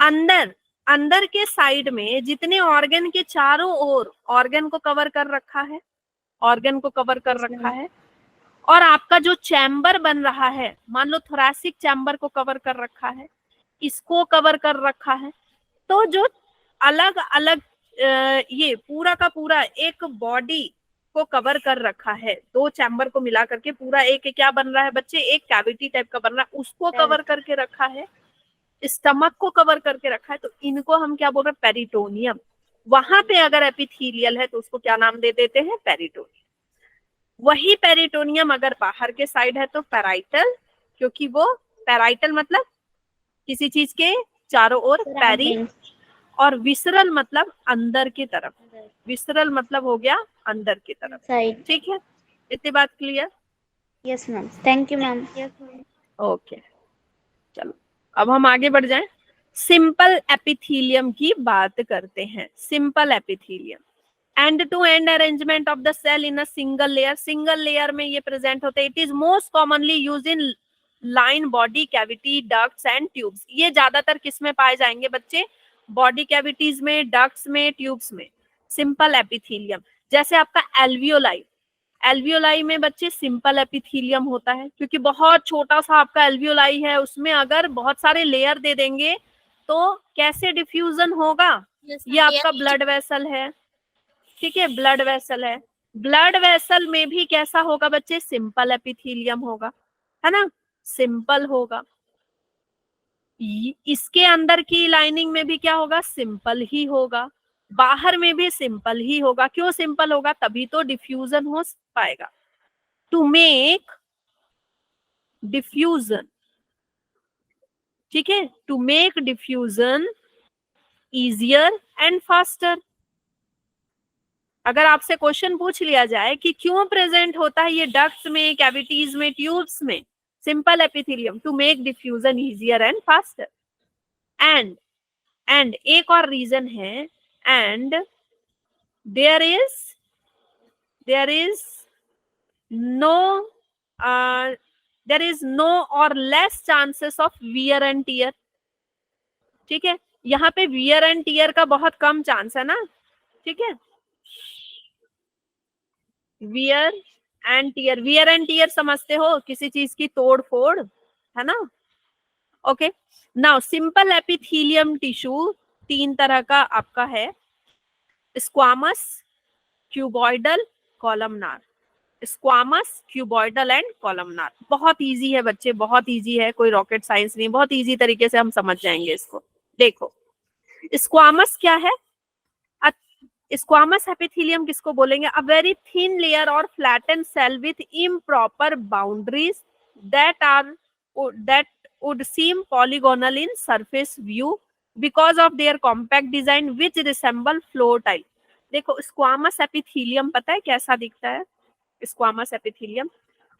अंदर के साइड में जितने ऑर्गन के चारों ओर ऑर्गन को कवर कर रखा है, ऑर्गन को कवर कर रखा है, और आपका जो चैम्बर बन रहा है, मान लो थोरैसिक चैम्बर को कवर कर रखा है, इसको कवर कर रखा है, तो जो अलग अलग ये पूरा का पूरा एक बॉडी को कवर कर रखा है, दो चैम्बर को मिला करके पूरा एक क्या बन रहा है बच्चे, एक कैविटी टाइप का बन रहा है, उसको कवर करके रखा है, स्टमक को कवर करके रखा है, तो इनको हम क्या बोल रहे हैं, पेरिटोनियम। वहां पे अगर एपिथेलियल है तो उसको क्या नाम दे देते हैं, पेरिटोनियम। वही पेरिटोनियम अगर बाहर के साइड है तो पैराइटल, क्योंकि वो पैराइटल मतलब किसी चीज के चारों ओर, पैरी, और विसरल मतलब अंदर की तरफ, विसरल मतलब हो गया अंदर की तरफ। साइड। ठीक है, इतनी बात clear? Yes ma'am, thank you ma'am. Okay, चलो अब हम आगे बढ़ जाएं। सिंपल एपिथेलियम की बात करते हैं। Simple epithelium, end to end arrangement of the cell in a single layer, single layer में ये प्रेजेंट होते हैं। It is most commonly use in line, body cavity, ducts and tubes. ये ज्यादातर किस में पाए जाएंगे बच्चे, बॉडी कैविटीज में, डक्ट्स में, ट्यूब्स में। सिंपल एपिथेलियम, जैसे आपका एल्वियोलाई, एल्वियोलाई में बच्चे सिंपल एपिथेलियम होता है, क्योंकि बहुत छोटा सा आपका एल्वियोलाई है, उसमें अगर बहुत सारे लेयर दे देंगे तो कैसे डिफ्यूजन होगा। ये आपका ब्लड वेसल है, ठीक है, ब्लड वेसल है, ब्लड वेसल में भी कैसा होगा बच्चे, सिंपल एपिथेलियम होगा, है ना, सिंपल होगा। इसके अंदर की लाइनिंग में भी क्या होगा, सिंपल ही होगा, बाहर में भी सिंपल ही होगा। क्यों सिंपल होगा, तभी तो डिफ्यूजन हो पाएगा। टू मेक डिफ्यूजन, ठीक है, to make diffusion easier and faster. अगर आपसे क्वेश्चन पूछ लिया जाए कि क्यों प्रेजेंट होता है ये डक्ट्स में, कैविटीज में, ट्यूब्स में, simple epithelium, to make diffusion easier and faster. And एक और रीजन है, एंड देयर इज नो और less chances of wear and tear. ठीक है, यहाँ पे वियर एंड टीयर का बहुत कम चांस है ना, ठीक है, वियर एंड टीयर समझते हो, किसी चीज की तोड़ फोड़, है ना। Okay, now simple epithelium tissue तीन तरह का आपका है, squamous, cuboidal, columnar. Squamous, cuboidal and columnar. बहुत इजी है बच्चे, बहुत इजी है, कोई रॉकेट साइंस नहीं, बहुत इजी तरीके से हम समझ जाएंगे इसको। देखो स्क्वामस क्या है, स्क्वामस एपिथेलियम किसको बोलेंगे, अ वेरी थिन लेयर और flatten cell with improper boundaries that would seem polygonal in surface view because of their compact design which resemble floor tile। देखो स्क्वामस एपिथेलियम पता है कैसा दिखता है, स्क्वामस एपिथेलियम।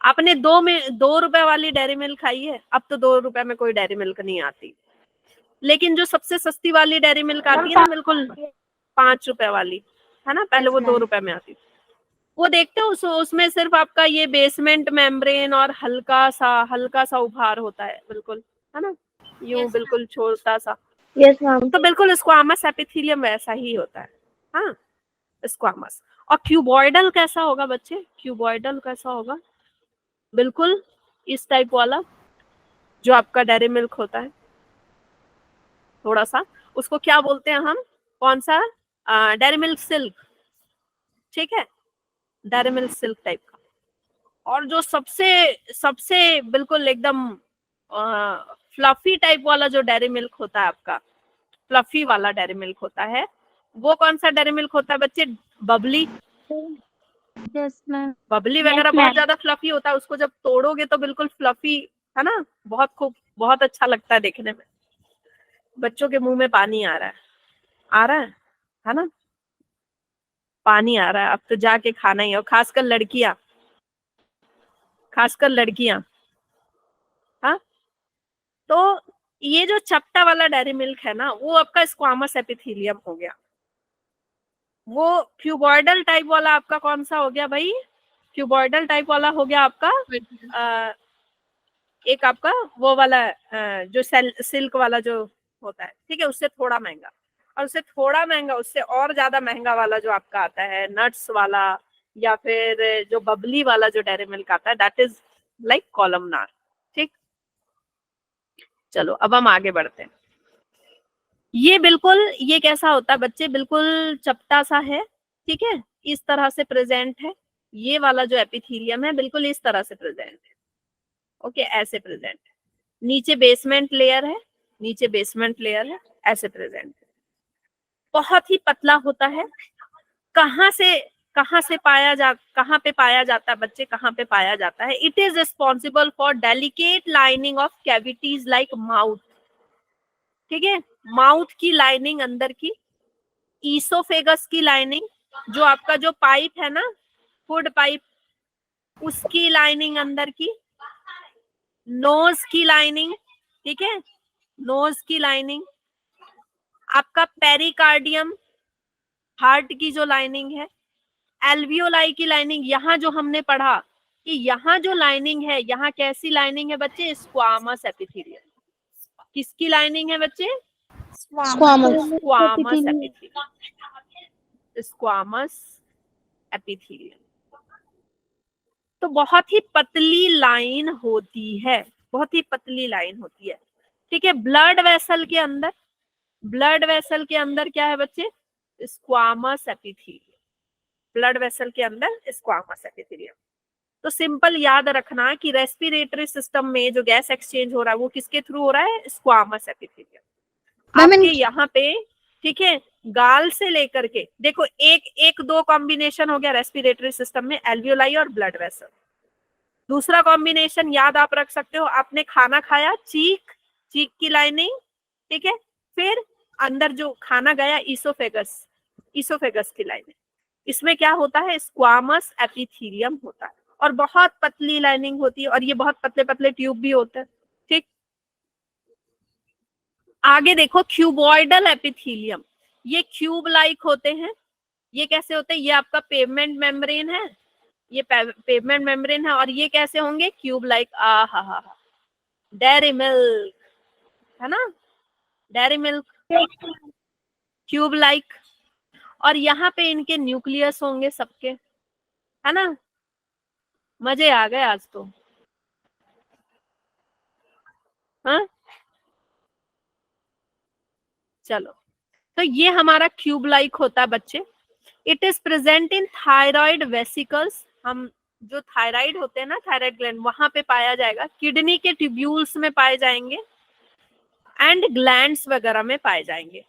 आपने 2 रुपए वाली डेयरी मिल्क खाई है, अब तो 2 रुपए में कोई डेयरी मिल्क नहीं आती, लेकिन जो सबसे सस्ती वाली डेयरी मिल्क आती है ना, बिल्कुल 5 रुपए वाली, है ना, पहले वो 2 रुपए में आती, वो देखते हो उसमें सिर्फ आपका ये बेसमेंट मेम्ब्रेन और हल्का सा उभार होता है, बिल्कुल, है ना, यूं बिल्कुल छोटा सा। Yes ma'am. तो बिल्कुल स्क्वामस एपिथेलियम वैसा ही होता है, हाँ, स्क्वामस। और क्यूबॉइडल कैसा होगा बच्चे, क्यूबॉइडल कैसा होगा, बिल्कुल इस टाइप वाला जो आपका डेयरी मिल्क होता है, थोड़ा सा, उसको क्या बोलते हैं हम, कौन सा, डेयरी मिल्क सिल्क, ठीक है, डेयरी मिल्क सिल्क टाइप का। और जो सबसे सबसे बिल्कुल एकदम फ्लफी टाइप वाला जो डेयरी मिल्क होता है आपका, फ्लफी वाला डेयरी मिल्क होता है, वो कौन सा डेयरी मिल्क होता है बच्चे, बबली। Yes ma'am. बबली वगैरह बहुत ज्यादा फ्लफी होता है, उसको जब तोड़ोगे तो बिल्कुल फ्लफी, है ना, बहुत खूब, बहुत अच्छा लगता है देखने में। बच्चों के मुंह में पानी आ रहा है ना, पानी आ रहा है, अब तो जाके खाना ही है, और खासकर लड़कियां, हाँ। तो ये जो चपटा वाला डेयरी मिल्क है ना, वो आपका स्क्वामस एपिथेलियम हो गया। वो क्यूबॉइडल टाइप वाला आपका कौन सा हो गया भाई, क्यूबॉइडल टाइप वाला हो गया आपका एक आपका वो वाला जो सिल्क वाला जो होता है, ठीक है, उससे थोड़ा महंगा, और उससे थोड़ा महंगा, उससे और ज्यादा महंगा वाला जो आपका आता है नट्स वाला या फिर जो बबली वाला जो डेयरी मिल्क आता है दैट इज लाइक कॉलमनार। ठीक, चलो अब हम आगे बढ़ते हैं। ये बिल्कुल, ये कैसा होता है बच्चे, बिल्कुल चपटा सा है, ठीक है, इस तरह से प्रेजेंट है। ये वाला जो एपिथेलियम है बिल्कुल इस तरह से प्रेजेंट है, ओके, ऐसे प्रेजेंट है। नीचे बेसमेंट लेयर है, नीचे बेसमेंट लेयर है, ऐसे प्रेजेंट है। बहुत ही पतला होता है। कहाँ से कहाँ पे पाया जाता है बच्चे, कहाँ पे पाया जाता है? It is responsible for delicate lining of cavities like mouth, ठीक है, माउथ की लाइनिंग अंदर की, ईसोफेगस की लाइनिंग, जो आपका जो पाइप है ना, फूड पाइप, उसकी लाइनिंग अंदर की, नोज की लाइनिंग, ठीक है, नोज की लाइनिंग, आपका पेरिकार्डियम, हार्ट की जो लाइनिंग है, एल्वियोलाई की लाइनिंग। यहाँ जो हमने पढ़ा कि यहाँ जो लाइनिंग है, यहाँ कैसी लाइनिंग है बच्चे? Squamous epithelium. किसकी लाइनिंग है बच्चे? Squamous. Squamous epithelium, squamous epithelium. तो बहुत ही पतली लाइन होती है, बहुत ही पतली लाइन होती है, ठीक है। ब्लड वेसल के अंदर, ब्लड वेसल के अंदर क्या है बच्चे? Squamous epithelium. ब्लड वेसल के अंदर स्क्वामस एपिथेलियम। तो सिंपल याद रखना कि रेस्पिरेटरी सिस्टम में जो गैस एक्सचेंज हो रहा है वो किसके थ्रू हो रहा है? Squamous epithelium. मैम आपके यहाँ पे, ठीक है, गाल से लेकर के देखो, एक दो कॉम्बिनेशन हो गया रेस्पिरेटरी सिस्टम में, एल्वियोलाई और ब्लड वेसल। दूसरा कॉम्बिनेशन याद आप रख सकते हो, आपने खाना खाया, चीक, चीक की लाइनिंग, ठीक है, फिर अंदर जो खाना गया ईसोफेगस, ईसोफेगस की लाइनिंग। इसमें क्या होता है? स्क्वामस एपिथेलियम होता है और बहुत पतली लाइनिंग होती है और ये बहुत पतले पतले ट्यूब भी होते हैं, ठीक। आगे देखो, क्यूबॉइडल एपिथेलियम, ये क्यूब लाइक होते हैं। ये कैसे होते हैं? ये आपका पेवमेंट मेम्ब्रेन है, ये पेवमेंट मेम्ब्रेन है, और ये कैसे होंगे? Cube like. आ हा हा, डेयरी मिल्क है ना, डेयरी मिल्क क्यूब लाइक। और यहाँ पे इनके न्यूक्लियस होंगे सबके, है ना। मजे आ गए आज तो, हाँ। चलो, तो ये हमारा क्यूब लाइक होता है बच्चे। It is present in thyroid vesicles. हम जो थायराइड होते हैं ना, थायराइड ग्लैंड, वहां पे पाया जाएगा। किडनी के ट्यूब्यूल्स में पाए जाएंगे एंड ग्लैंड्स वगैरह में पाए जाएंगे।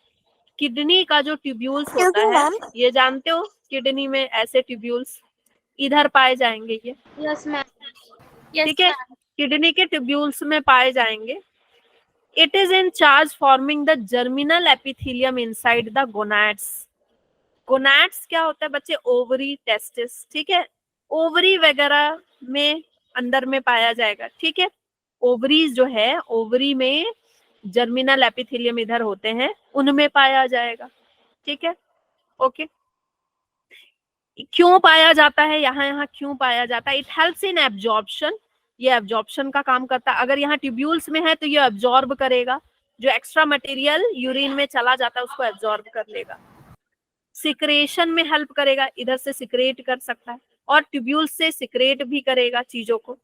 किडनी का जो ट्यूब्यूल्स होता है, ये जानते हो, किडनी में ऐसे ट्यूब्यूल्स इधर पाए जाएंगे ये, यस मैम, यस ठीक है, मैम। किडनी के ट्यूब्यूल्स में पाए जाएंगे। It is in charge forming the germinal epithelium inside the gonads. Gonads क्या होता है बच्चे? ओवरी, टेस्टिस, ठीक है, ओवरी वगैरह में अंदर में पाया जाएगा, ठीक है। ओवरीज जो है, ओवरी में जर्मिनल एपिथेलियम इधर होते हैं, उनमें पाया जाएगा, ठीक है, ओके। क्यों पाया जाता है यहाँ, यहाँ क्यों पाया जाता है? इट हेल्प्स इन एब्जॉर्प्शन, ये एब्जॉर्प्शन का काम करता है। अगर यहाँ ट्यूब्यूल्स में है तो ये एब्जॉर्ब करेगा, जो एक्स्ट्रा मटेरियल यूरिन में चला जाता है उसको एब्जॉर्ब कर लेगा। सिक्रेशन में हेल्प करेगा, इधर से सिक्रेट कर सकता है, और ट्यूब्यूल से सिक्रेट भी करेगा चीजों को,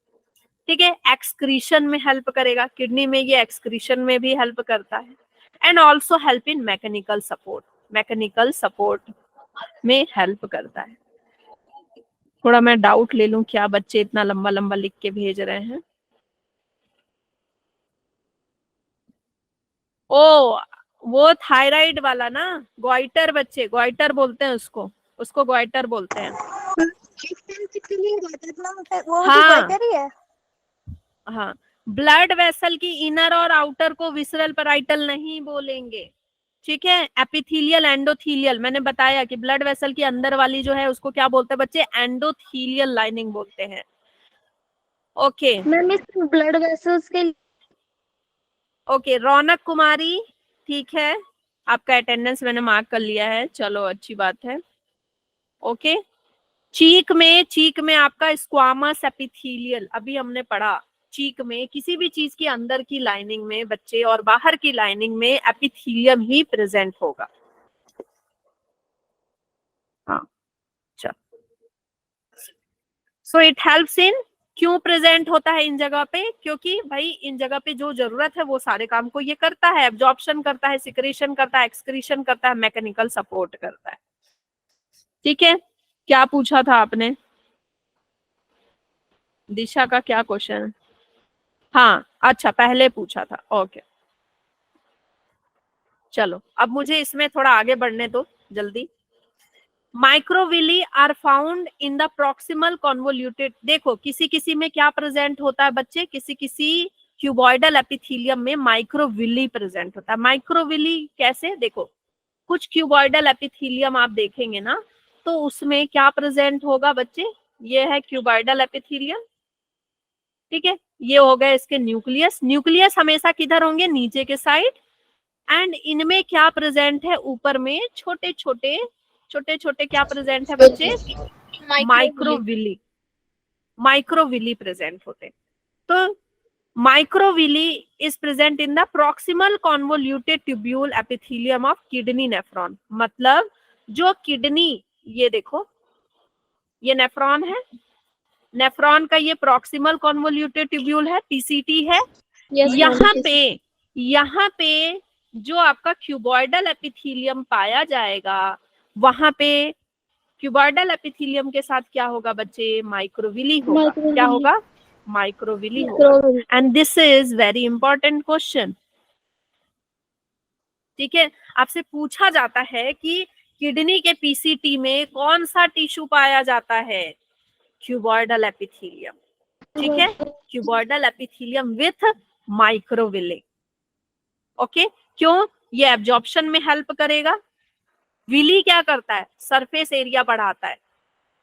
ठीक है। एक्सक्रीशन में हेल्प करेगा, किडनी में ये एक्सक्रीशन में भी हेल्प करता है। And also help in mechanical support, mechanical support में हेल्प करता है। थोड़ा मैं डाउट ले लूं, क्या बच्चे इतना लंबा लंबा लिख के भेज रहे हैं? ओ, वो थायराइड वाला ना, गोइटर बच्चे, गोइटर बोलते हैं उसको, उसको गोइटर बोलते हैं। हाँ, हाँ, ब्लड वेसल की इनर और आउटर को विसरल पैराइटल नहीं बोलेंगे, ठीक है। एपिथेलियल, एंडोथेलियल, मैंने बताया कि ब्लड वेसल की अंदर वाली जो है उसको क्या बोलते हैं बच्चे? एंडोथेलियल लाइनिंग बोलते हैं, ओके। मैम इस ब्लड वेसल्स के ओके, रौनक कुमारी, ठीक है, आपका अटेंडेंस मैंने मार्क कर लिया है, चलो अच्छी बात है, ओके। चीक में आपका स्क्वामस एपिथेलियल, अभी हमने पढ़ा, चीक में किसी भी चीज की अंदर की लाइनिंग में बच्चे और बाहर की लाइनिंग में एपिथेलियम ही प्रेजेंट होगा, हाँ। चलो, सो इट हेल्प्स इन, क्यों प्रेजेंट होता है इन जगह पे, क्योंकि भाई इन जगह पे जो जरूरत है वो सारे काम को ये करता है, एब्जॉर्प्शन करता है, सिक्रेशन करता है, एक्सक्रीशन करता है, मैकेनिकल सपोर्ट करता है। ठीक है, क्या पूछा था आपने? दिशा का क्या क्वेश्चन? हाँ अच्छा, पहले पूछा था, ओके। चलो अब मुझे इसमें थोड़ा आगे बढ़ने दो जल्दी। Microvilli are found in the proximal convoluted, देखो किसी किसी में क्या प्रेजेंट होता है बच्चे, किसी किसी क्यूबॉइडल एपिथेलियम में माइक्रोविली प्रेजेंट होता है। माइक्रोविली कैसे, देखो कुछ क्यूबॉइडल एपिथेलियम आप देखेंगे ना, तो उसमें क्या प्रेजेंट होगा बच्चे, ये है क्यूबॉइडल एपिथेलियम, ठीक है, ये हो गए इसके न्यूक्लियस। न्यूक्लियस हमेशा किधर होंगे, नीचे के साइड। एंड इनमें क्या प्रेजेंट है, ऊपर में छोटे छोटे छोटे छोटे क्या प्रेजेंट है बच्चे, माइक्रोविली, माइक्रोविली प्रेजेंट होते। तो microvilli is present in the proximal convoluted tubule epithelium of kidney nephron, मतलब जो किडनी, ये देखो ये नेफ्रॉन है, नेफ्रॉन का ये प्रॉक्सिमल कॉन्वोल्यूटेड ट्यूब्यूल है, पीसीटी है। यहाँ पे जो आपका क्यूबॉइडल एपिथेलियम पाया जाएगा, वहां पे क्यूबॉइडल एपिथेलियम के साथ क्या होगा बच्चे, माइक्रोविली होगा। क्या होगा, माइक्रोविली होगा। And this is very important question, ठीक है, आपसे पूछा जाता है कि किडनी के पीसीटी में कौन सा टिश्यू पाया जाता है, क्यूबॉइडल एपिथेलियम, ठीक है, cuboidal epithelium with microvilli. Okay, क्यों, ये एब्जॉर्प्शन में हेल्प करेगा। विली क्या करता है, सरफेस एरिया बढ़ाता है।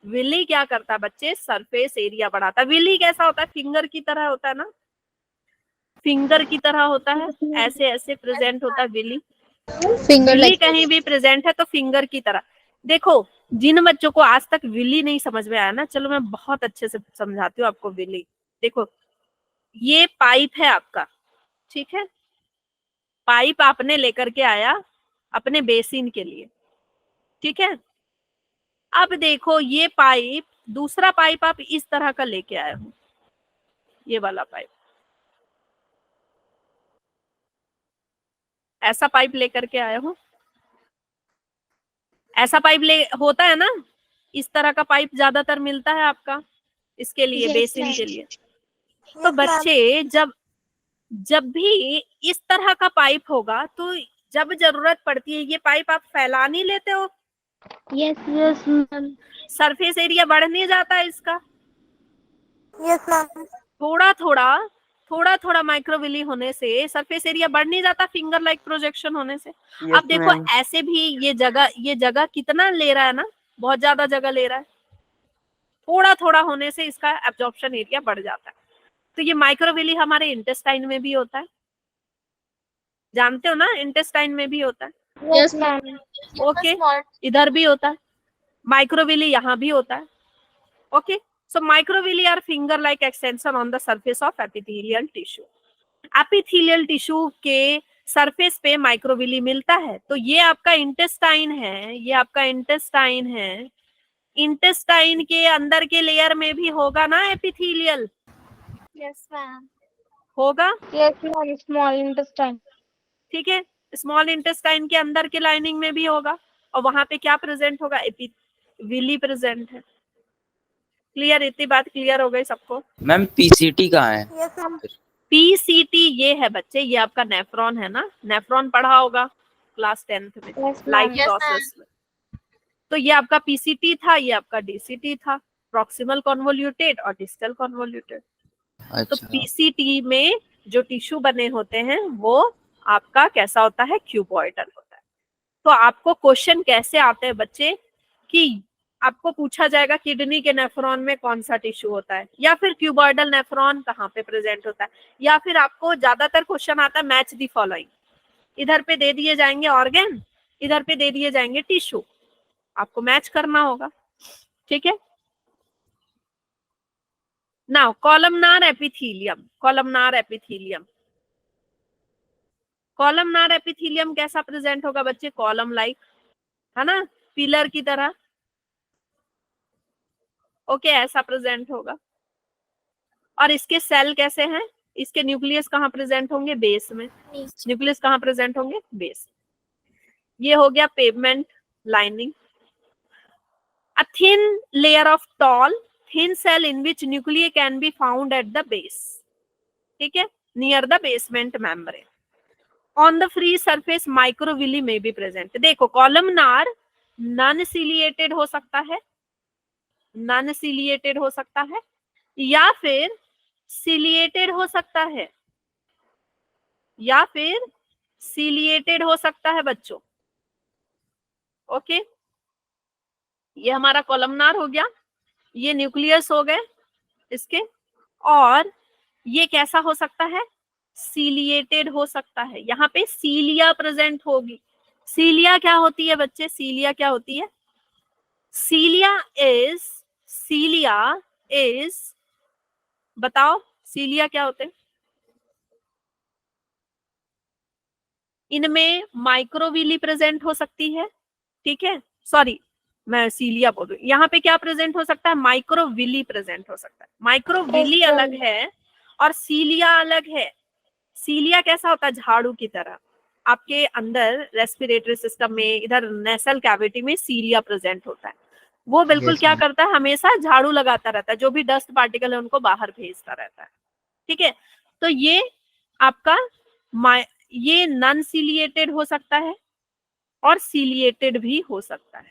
विली क्या करता है बच्चे, सरफेस एरिया बढ़ाता है। विली कैसा होता है, फिंगर की तरह होता है ना, फिंगर की तरह होता है, ऐसे ऐसे प्रेजेंट होता है विली। विली कहीं भी प्रेजेंट है तो फिंगर की तरह। देखो जिन बच्चों को आज तक विली नहीं समझ में आया ना, चलो मैं बहुत अच्छे से समझाती हूँ आपको विली। देखो ये पाइप है आपका, ठीक है, पाइप आपने लेकर के आया अपने बेसिन के लिए, ठीक है। अब देखो ये पाइप, दूसरा पाइप आप इस तरह का लेके आए हो, ये वाला पाइप, ऐसा पाइप लेकर के आए हो, ऐसा पाइप ले होता है ना, इस तरह का पाइप ज्यादातर मिलता है आपका इसके लिए, बेसिन के लिए। तो बच्चे जब भी इस तरह का पाइप होगा तो जब जरूरत पड़ती है ये पाइप आप फैला नहीं लेते हो, yes yes ma'am. Surface area बढ़ नहीं जाता है इसका, यस मैम। थोड़ा थोड़ा माइक्रोविली होने से सरफेस एरिया बढ़ नहीं जाता, फिंगर लाइक प्रोजेक्शन होने से। अब देखो ऐसे भी ये जगह कितना ले रहा है ना, बहुत ज्यादा जगह ले रहा है, थोड़ा थोड़ा होने से इसका एब्जॉर्प्शन एरिया बढ़ जाता है। तो ये माइक्रोविली हमारे इंटेस्टाइन में भी होता है, जानते हो ना, इंटेस्टाइन में भी होता है। Yes ma'am. ओके, इधर भी होता है माइक्रोविली, यहाँ भी होता है। Okay, so microvilli are finger like extension on the surface of epithelial tissue. Epithelial tissue के सरफेस पे माइक्रोविली मिलता है। तो ये आपका इंटेस्टाइन है, ये आपका इंटेस्टाइन है, इंटेस्टाइन के अंदर के लेयर में भी होगा ना एपिथेलियल, यस मैम। होगा, यस मैम, स्मॉल इंटेस्टाइन। ठीक है, स्मॉल इंटेस्टाइन के अंदर के लाइनिंग में भी होगा, और वहां पे क्या प्रेजेंट होगा, एपिविली प्रेजेंट है। क्लियर, इतनी बात क्लियर हो गई सबको? मैम पीसीटी कहाँ है? Yes ma'am. पीसीटी ये है बच्चे, ये आपका नेफ्रॉन है ना, नेफ्रॉन पढ़ा होगा क्लास 10th में, लाइफ प्रोसेस में। तो ये आपका पीसीटी था, ये आपका डीसीटी था, प्रॉक्सिमल कॉन्वोल्यूटेड और डिस्टल कॉन्वोल्यूटेड। तो अच्छा, पीसीटी में जो टिश्यू बने होते हैं वो आपका कैसा होता है, क्यूबॉइडल होता है। तो आपको क्वेश्चन कैसे आते हैं बच्चे, कि आपको पूछा जाएगा किडनी के नेफ्रॉन में कौन सा टिश्यू होता है, या फिर क्यूबॉइडल नेफ्रॉन कहाँ पे प्रेजेंट होता है, या फिर आपको ज्यादातर क्वेश्चन आता है मैच दी फॉलोइंग, इधर पे दे दिए जाएंगे ऑर्गन, इधर पे दे दिए जाएंगे टिश्यू, आपको मैच करना होगा, ठीक है। Now columnar epithelium, columnar epithelium, columnar epithelium कैसा प्रेजेंट होगा बच्चे, कॉलम लाइक, है ना, पिलर की तरह। ओके, ऐसा प्रेजेंट होगा। और इसके सेल कैसे हैं, इसके न्यूक्लियस कहाँ प्रेजेंट होंगे, बेस में। न्यूक्लियस कहाँ प्रेजेंट होंगे, बेस। ये हो गया pavement lining. A thin layer of tall thin cell in which nuclei can be found at the base, ठीक है, near the basement membrane. On the free surface microvilli may be present. देखो columnar non ciliated हो सकता है, non ciliated हो सकता है, या फिर सिलिएटेड हो सकता है, या फिर सिलिएटेड हो सकता है बच्चों। ओके, ये हमारा कॉलमनार हो गया, ये न्यूक्लियस हो गए इसके, और ये कैसा हो सकता है, सीलिएटेड हो सकता है। यहाँ पे सीलिया प्रेजेंट होगी। सीलिया क्या होती है बच्चे, सीलिया क्या होती है, सीलिया इज बताओ सीलिया क्या होते हैं, इनमें माइक्रोविली प्रेजेंट हो सकती है, ठीक है, सॉरी मैं सीलिया बोल रही हूँ, यहाँ पे क्या प्रेजेंट हो सकता है, माइक्रोविली प्रेजेंट हो सकता है। माइक्रोविली अलग है और सीलिया अलग है। सीलिया कैसा होता है, झाड़ू की तरह, आपके अंदर रेस्पिरेटरी सिस्टम में, इधर नेसल कैविटी में सीलिया प्रेजेंट होता है। वो बिल्कुल क्या करता है, हमेशा झाड़ू लगाता रहता है, जो भी डस्ट पार्टिकल है उनको बाहर भेजता रहता है, ठीक है। तो ये आपका ये नॉन सीलिएटेड हो सकता है और सीलिएटेड भी हो सकता है।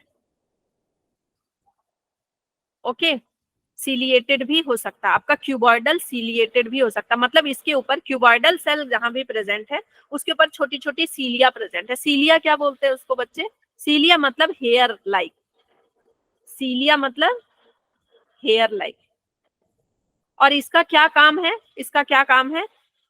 ओके, सीलिएटेड भी हो सकता है, आपका क्यूबॉइडल सीलिएटेड भी हो सकता है, मतलब इसके ऊपर क्यूबॉइडल सेल जहां भी प्रेजेंट है उसके ऊपर छोटी छोटी सीलिया प्रेजेंट है। सीलिया क्या बोलते हैं उसको बच्चे, सीलिया मतलब हेयर लाइक, सीलिया मतलब हेयर लाइक। और इसका क्या काम है, इसका क्या काम है,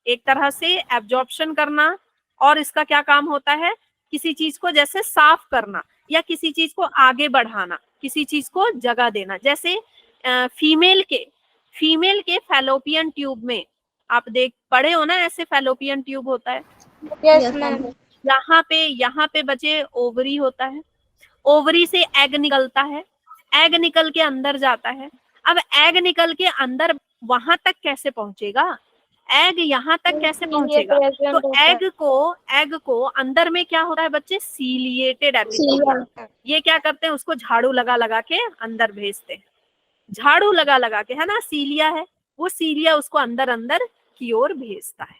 एक तरह से एब्जॉर्प्शन करना, और इसका क्या काम होता है, किसी चीज को जैसे साफ करना या किसी चीज को आगे बढ़ाना, किसी चीज को जगह देना। जैसे फीमेल के फैलोपियन ट्यूब में आप देख पढ़े हो ना, ऐसे फैलोपियन ट्यूब होता है। Yes ma'am. यहाँ पे बच्चे ओवरी होता है, ओवरी से एग निकलता है, एग निकल के अंदर जाता है। अब एग निकल के अंदर वहां तक कैसे पहुंचेगा, एग यहाँ तक कैसे पहुंचेगा, तो एग को अंदर में क्या होता है बच्चे, सीलिएटेड एपिथेलियम। ये क्या करते हैं, उसको झाड़ू लगा लगा के अंदर भेजते हैं, झाड़ू लगा लगा के, है ना, सीलिया है, वो सीलिया उसको अंदर अंदर की ओर भेजता है,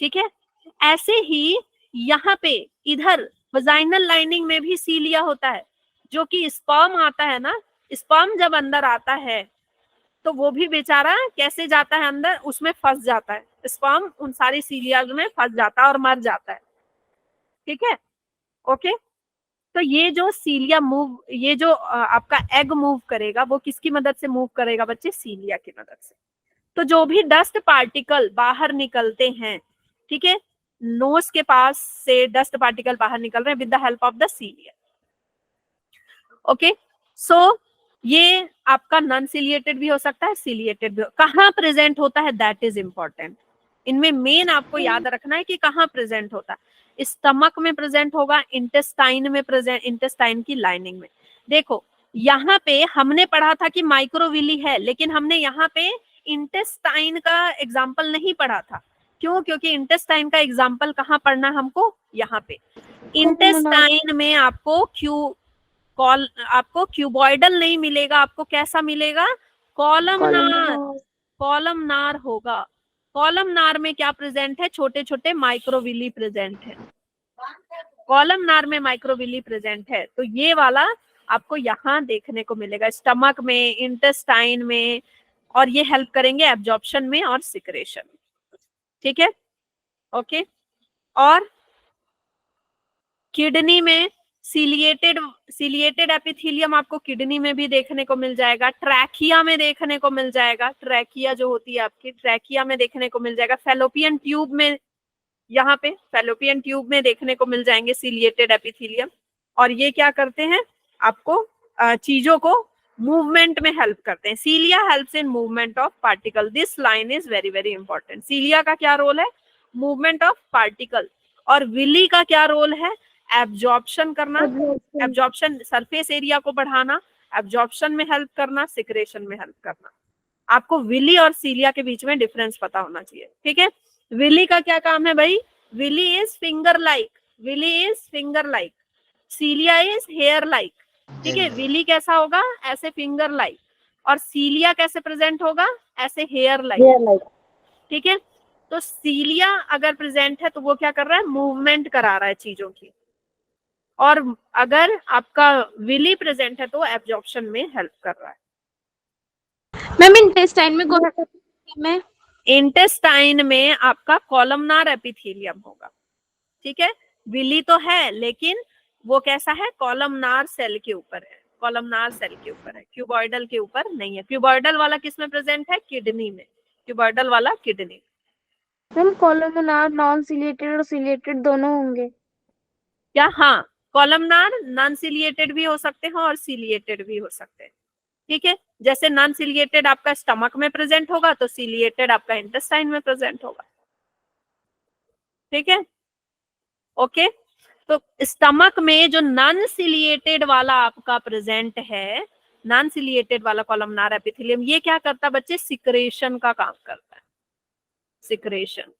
ठीक है। ऐसे ही यहाँ पे इधर वजाइनल लाइनिंग में भी सीलिया होता है, जो कि स्पर्म आता है ना, स्पर्म जब अंदर आता है तो वो भी बेचारा कैसे जाता है अंदर, उसमें फंस जाता है, स्पर्म उन सारी सीलिया में फंस जाता है और मर जाता है, ठीक है। ओके, तो ये जो सीलिया मूव, ये जो आपका एग मूव करेगा वो किसकी मदद से मूव करेगा बच्चे, सीलिया की मदद से। तो जो भी डस्ट पार्टिकल बाहर निकलते हैं, ठीक है, नोज के पास से डस्ट पार्टिकल बाहर निकल रहे हैं with the help of the cilia. Okay, so ये आपका नॉन सिलिएटेड भी हो सकता है, सिलिएटेड भी। कहाँ प्रेजेंट होता है, दैट इज इंपॉर्टेंट। इनमें मेन आपको याद रखना है कि कहाँ प्रेजेंट होता है। स्टमक में प्रेजेंट होगा, इंटेस्टाइन में प्रेजेंट, इंटेस्टाइन की लाइनिंग में। देखो यहाँ पे हमने पढ़ा था कि माइक्रोविली है, लेकिन हमने यहाँ पे इंटेस्टाइन का एग्जाम्पल नहीं पढ़ा था। क्यों, क्योंकि इंटेस्टाइन का एग्जाम्पल कहाँ पढ़ना हमको, यहाँ पे। इंटेस्टाइन में आपको आपको क्यूबॉइडल नहीं मिलेगा, आपको कैसा मिलेगा, कॉलमनार, कॉलमनार होगा। कॉलमनार में क्या प्रेजेंट है, छोटे छोटे माइक्रोविली प्रेजेंट है, कॉलमनार में माइक्रोविली प्रेजेंट है। तो ये वाला आपको यहाँ देखने को मिलेगा, स्टमक में, इंटेस्टाइन में, और ये हेल्प करेंगे एब्जॉर्प्शन में और सिक्रेशन, ठीक है। ओके, और किडनी में सिलिएटेड एपिथेलियम आपको किडनी में भी देखने को मिल जाएगा, ट्रैकिया में देखने को मिल जाएगा, ट्रैकिया जो होती है आपकी, ट्रैकिया में देखने को मिल जाएगा, फैलोपियन ट्यूब में, यहाँ पे फैलोपियन ट्यूब में देखने को मिल जाएंगे सिलिएटेड एपिथेलियम। और ये क्या करते हैं, आपको चीजों को मूवमेंट में हेल्प करते हैं। Cilia helps in movement of particle, this line is very very important. Cilia का क्या रोल है, मूवमेंट ऑफ पार्टिकल, और विली का क्या रोल है, एब्जॉर्प्शन करना, एब्जॉर्प्शन, सरफेस एरिया को बढ़ाना, एब्जॉर्प्शन में हेल्प करना, सिक्रेशन में हेल्प करना। आपको विली और सीलिया के बीच में डिफरेंस पता होना चाहिए, ठीक है। विली का क्या काम है भाई? Villi is finger like, villi is finger like, cilia is hair like, ठीक है। विली कैसा होगा? ऐसे फिंगर लाइक, और सीलिया कैसे प्रेजेंट होगा? ऐसे हेयर लाइक, ठीक है। तो सीलिया अगर प्रेजेंट है तो वो क्या कर रहा है? मूवमेंट करा रहा है चीजों की, और अगर आपका विली प्रेजेंट है तो एब्जॉर्प्शन में हेल्प कर रहा है। मैम इंटेस्टाइन में कौन सा में? इंटेस्टाइन में आपका कॉलमनार एपिथेलियम होगा, ठीक है। विली तो है लेकिन वो कैसा है? कॉलमनार सेल के ऊपर है, कॉलमनार सेल के ऊपर है, क्यूबॉइडल के ऊपर नहीं है। क्यूबॉइडल वाला किस में प्रेजेंट है? किडनी में, क्यूबॉइडल वाला kidney. Ma'am columnar non ciliated और सिलिएटेड दोनों होंगे क्या? हाँ, कॉलमनार नॉन सिलिएटेड भी हो सकते हैं और सिलिएटेड भी हो सकते हैं, ठीक है। जैसे नॉन सिलिएटेड आपका स्टमक में प्रेजेंट होगा तो सिलिएटेड आपका इंटेस्टाइन में प्रेजेंट होगा, ठीक है। ओके, तो स्टमक में जो नॉन सिलिएटेड वाला आपका प्रेजेंट है, नॉन सिलिएटेड वाला कॉलमनार एपिथेलियम, ये क्या करता है बच्चे? सिक्रेशन का काम करता है, सिक्रेशन,